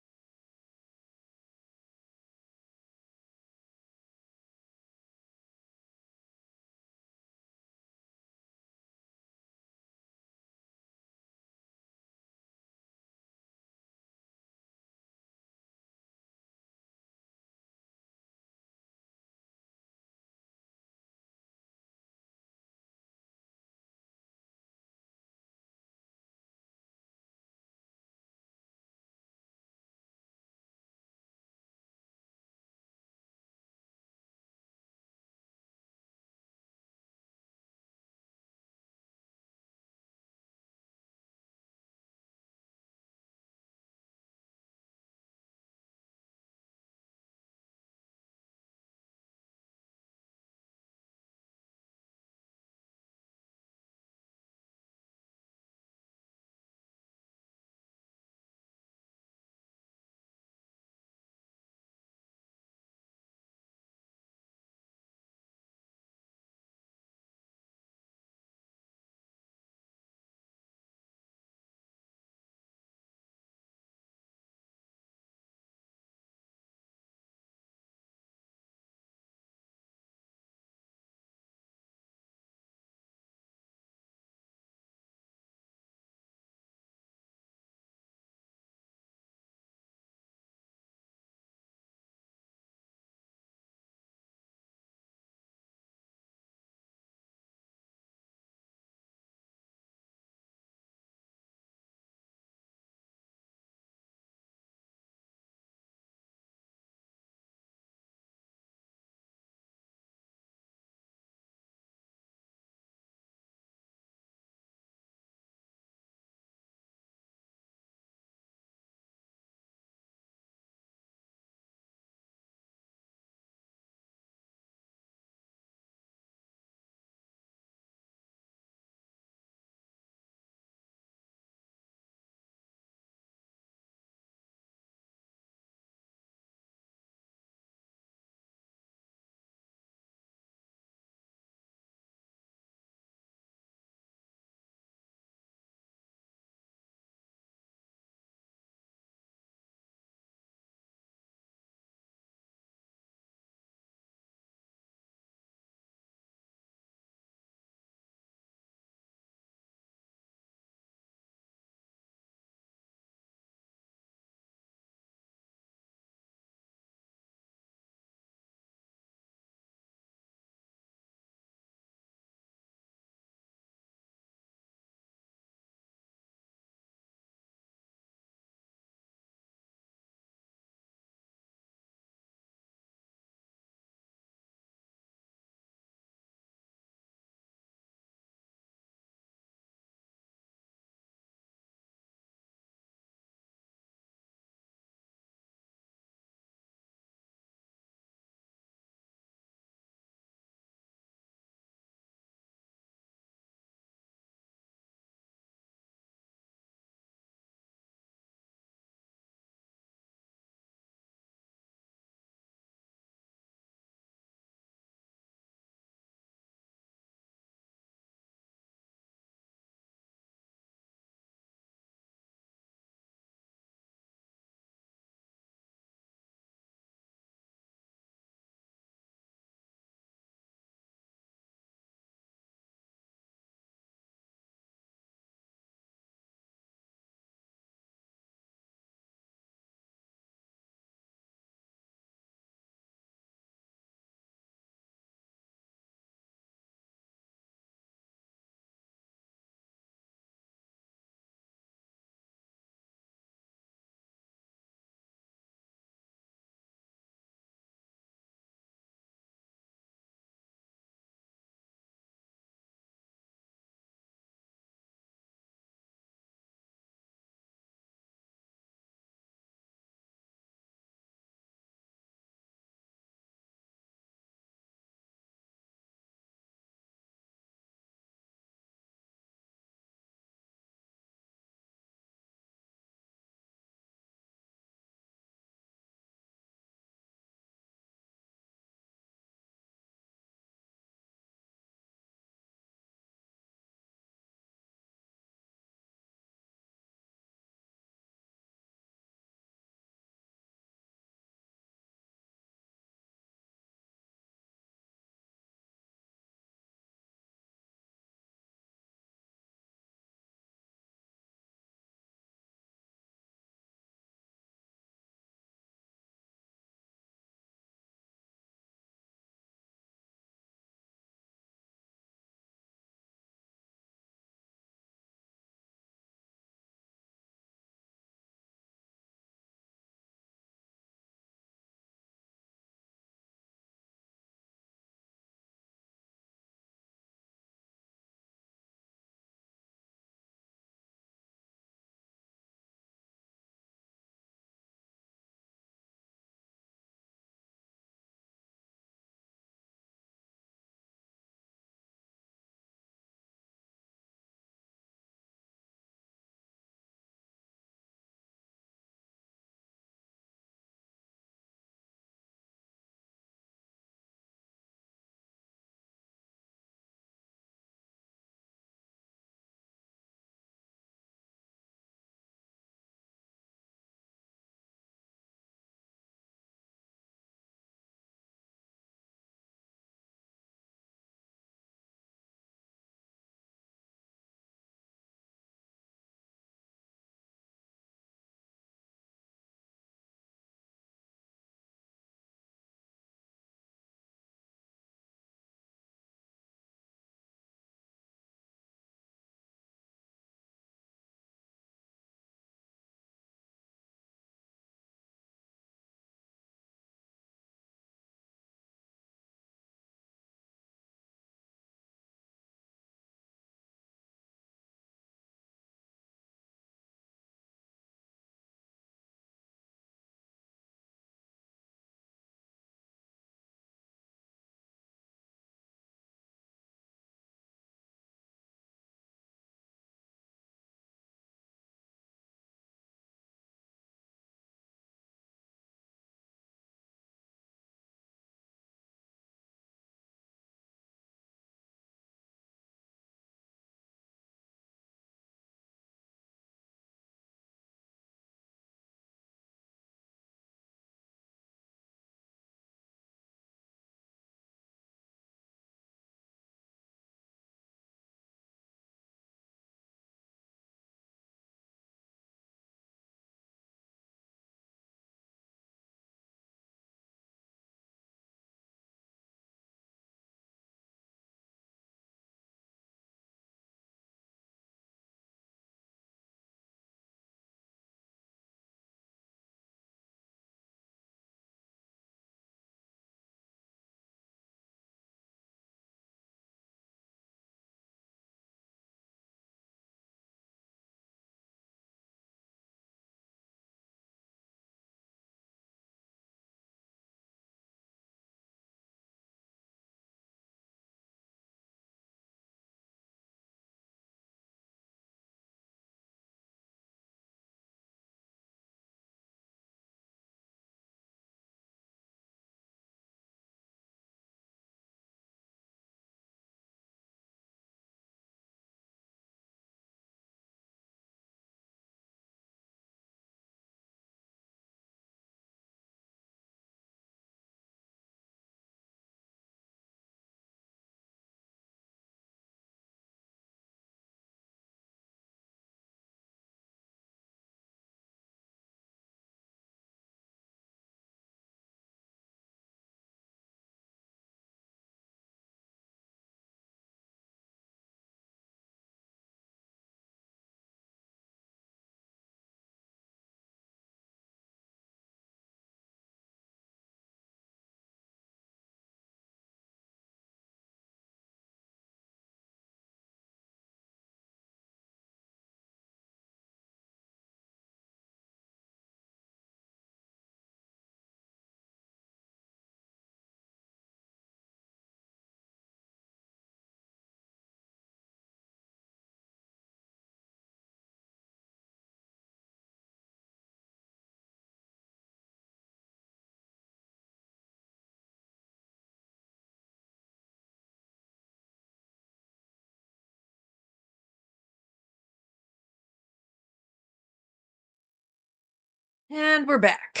And we're back.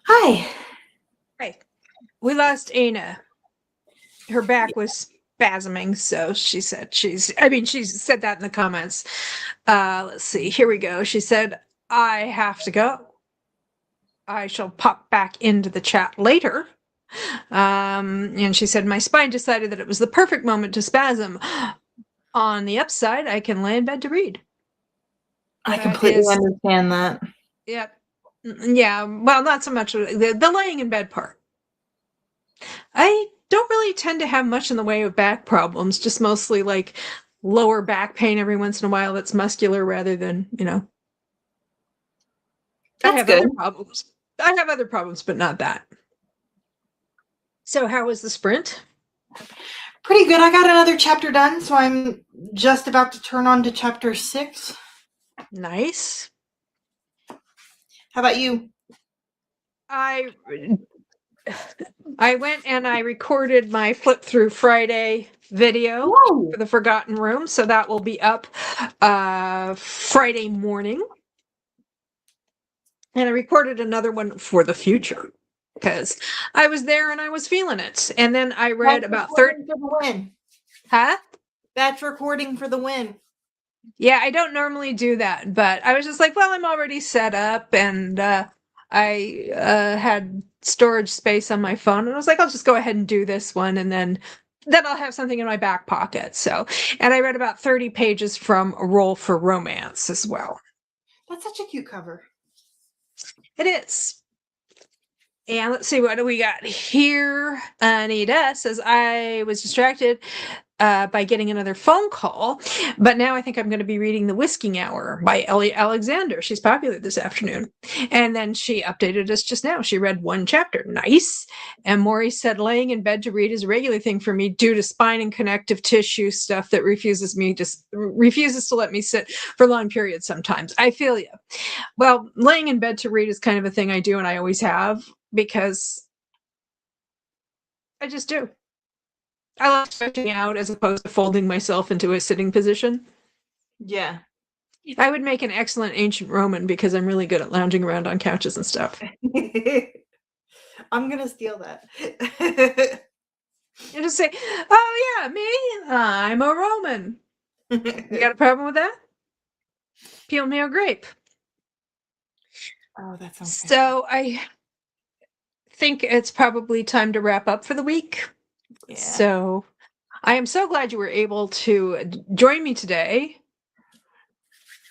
Hi. Hey, we lost Ana. Her back was spasming, so she said she said that in the comments. Let's see. Here we go. She said, I have to go. I shall pop back into the chat later. And she said, my spine decided that it was the perfect moment to spasm. On the upside, I can lay in bed to read. I completely understand that. Yep. Yeah, well, not so much the laying in bed part. I don't really tend to have much in the way of back problems, just mostly like lower back pain every once in a while that's muscular rather than, I have other problems. I have other problems, but not that. So how was the sprint? Pretty good. I got another chapter done, so I'm just about to turn on to chapter 6. Nice. How about you? I went and I recorded my Flip Through Friday video for the Forgotten Room, so that will be up Friday morning. And I recorded another one for the future because I was there and I was feeling it. And then I read about 30 for the win. Huh? Batch recording for the win. Yeah, I don't normally do that, but I was just like, well, I'm already set up and I had storage space on my phone and I was like, I'll just go ahead and do this one and then I'll have something in my back pocket. So, and I read about 30 pages from A Roll for Romance as well. That's such a cute cover. It is. And let's see, what do we got here? Anita says, I was distracted by getting another phone call, but now I think I'm going to be reading The Whisking Hour by Ellie Alexander. She's popular this afternoon. And then she updated us just now. She read one chapter. Nice. And Maury said, laying in bed to read is a regular thing for me due to spine and connective tissue stuff that refuses to let me sit for long periods sometimes. I feel you. Well, laying in bed to read is kind of a thing I do and I always have because I just do. I like stretching out as opposed to folding myself into a sitting position. Yeah. I would make an excellent ancient Roman because I'm really good at lounging around on couches and stuff. I'm going to steal that. And just say, oh yeah, me, I'm a Roman. You got a problem with that? Peel me a grape. Oh, that sounds good. So I think it's probably time to wrap up for the week. Yeah. So I am so glad you were able to join me today.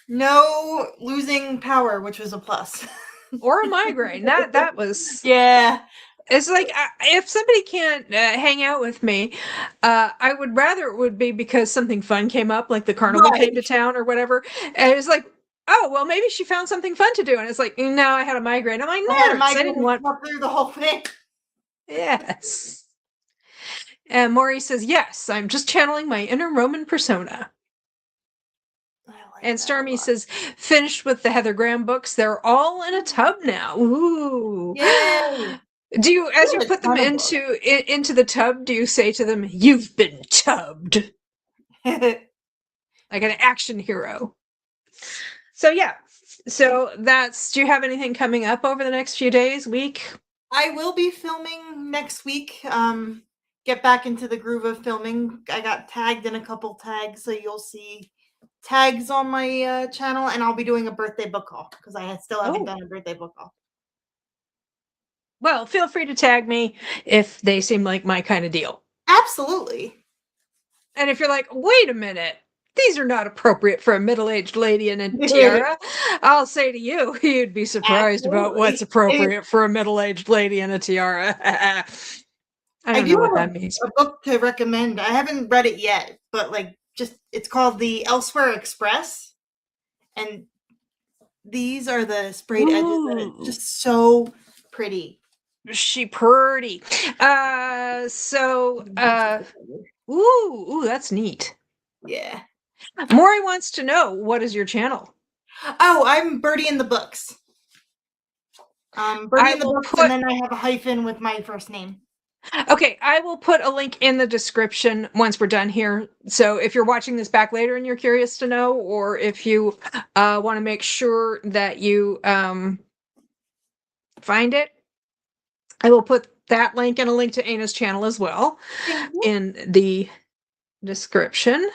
No losing power, which was a plus. Or a migraine. That was... Yeah. It's like, if somebody can't hang out with me, I would rather it would be because something fun came up, like the carnival came to town or whatever. And it's like, oh, well, maybe she found something fun to do. And it's like, no, I had a migraine. I'm like, no, I didn't want through the whole thing. Yes. And Maury says, yes, I'm just channeling my inner Roman persona. And Stormy says, finished with the Heather Graham books. They're all in a tub now. Ooh. Yay. Do you, as you put them into the tub, do you say to them, you've been tubbed? Like an action hero. So yeah. So do you have anything coming up over the next few days, week? I will be filming next week. Get back into the groove of filming. I got tagged in a couple tags, so you'll see tags on my channel, and I'll be doing a birthday book haul because I still haven't done a birthday book haul. Well, feel free to tag me if they seem like my kind of deal. Absolutely. And if you're like, wait a minute, these are not appropriate for a middle-aged lady in a tiara, I'll say to you, you'd be surprised about what's appropriate for a middle-aged lady in a tiara. I don't know what that means. A book to recommend. I haven't read it yet, but it's called The Elsewhere Express, and these are the sprayed edges, and it's just so pretty. She pretty. Ooh, that's neat. Yeah. Maury wants to know, what is your channel? Oh, I'm Birdie in the Books. Birdie in the Books, and then I have a hyphen with my first name. Okay, I will put a link in the description once we're done here. So if you're watching this back later and you're curious to know, or if you want to make sure that you find it, I will put that link and a link to Ana's channel as well Thank you. in the description.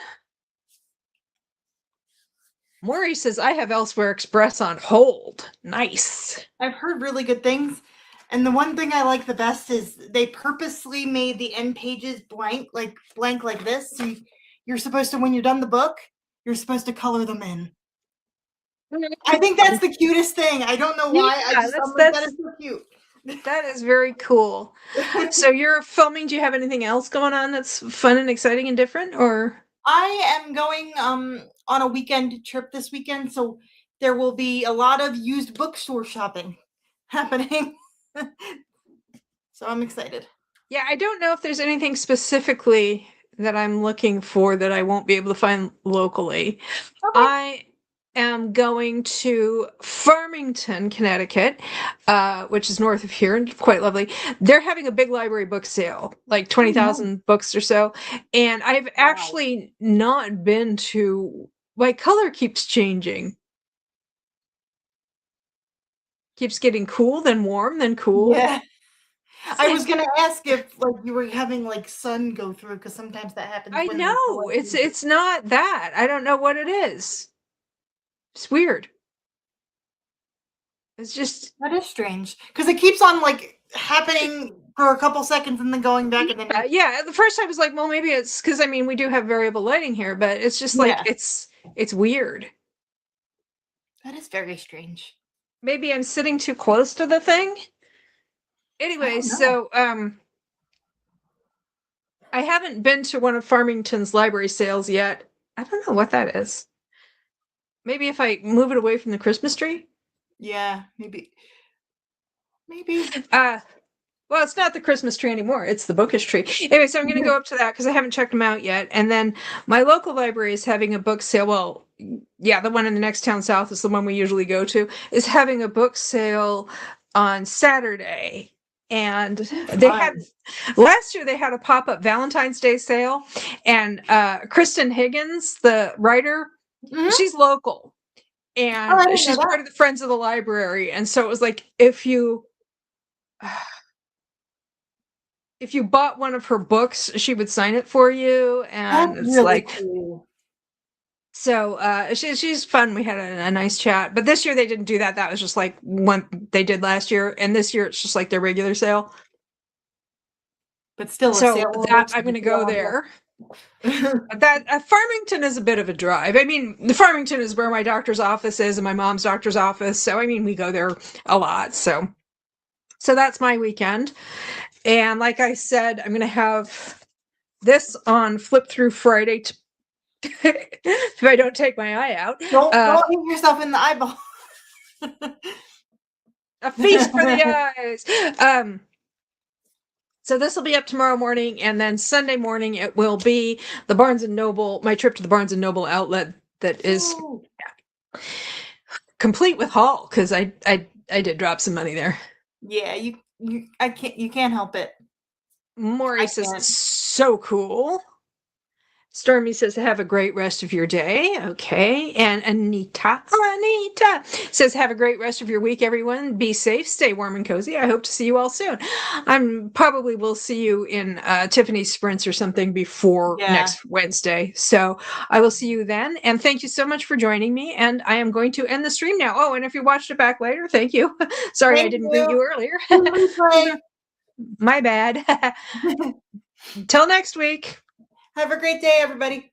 Maury says, I have Elsewhere Express on hold. Nice. I've heard really good things. And the one thing I like the best is they purposely made the end pages blank like this. So you're supposed to, when you're done the book, you're supposed to color them in. I think that's the cutest thing. I don't know why. Yeah, I'm like, that is so cute. That is very cool. So you're filming. Do you have anything else going on that's fun and exciting and different, or? I am going on a weekend trip this weekend, so there will be a lot of used bookstore shopping happening. So I'm excited. Yeah, I don't know if there's anything specifically that I'm looking for that I won't be able to find locally. Okay. I am going to Farmington, Connecticut, which is north of here and quite lovely. They're having a big library book sale, like 20,000 books or so. And I've actually not been to, my color keeps changing. Keeps getting cool, then warm, then cool. Yeah. I was gonna ask if like you were having like sun go through, because sometimes that happens. I when know it's not that. I don't know what it is. It's weird. It's just that is strange because it keeps on like happening for a couple seconds and then going back and then yeah. The first time I was like, well, maybe it's because I mean we do have variable lighting here, but it's just like it's weird. That is very strange. Maybe I'm sitting too close to the thing. Anyway, so I haven't been to one of Farmington's library sales yet. I don't know what that is. Maybe if I move it away from the Christmas tree? Yeah, maybe. Maybe. Well, it's not the Christmas tree anymore. It's the bookish tree. Anyway, so I'm going to go up to that because I haven't checked them out yet. And then my local library is having a book sale. Well, yeah, the one in the next town south is the one we usually go to, is having a book sale on Saturday. And they had, last year they had a pop-up Valentine's Day sale. And Kristen Higgins, the writer, she's local. And she's part of the Friends of the Library. And so it was like, if you bought one of her books, she would sign it for you. And it's really like, cool. So she's fun. We had a nice chat. But this year they didn't do that. That was just like one they did last year. And this year it's just like their regular sale. But still, so that I'm going to go there. That Farmington is a bit of a drive. I mean, the Farmington is where my doctor's office is and my mom's doctor's office. So I mean, we go there a lot. So that's my weekend. And like I said, I'm going to have this on flip through Friday if I don't take my eye out. Don't hit yourself in the eyeball. A feast for the eyes. So this will be up tomorrow morning, and then Sunday morning it will be the Barnes & Noble, my trip to the Barnes & Noble outlet that is complete with haul, because I did drop some money there. Yeah, you can't help it. Maury says it's so cool. Stormy says, have a great rest of your day. Okay. And Anita says, have a great rest of your week, everyone. Be safe, stay warm and cozy. I hope to see you all soon. Probably will see you in Tiffany's Sprints or something before next Wednesday. So I will see you then. And thank you so much for joining me. And I am going to end the stream now. Oh, and if you watched it back later, thank you. Sorry, I didn't greet you earlier. My bad. Till next week. Have a great day, everybody.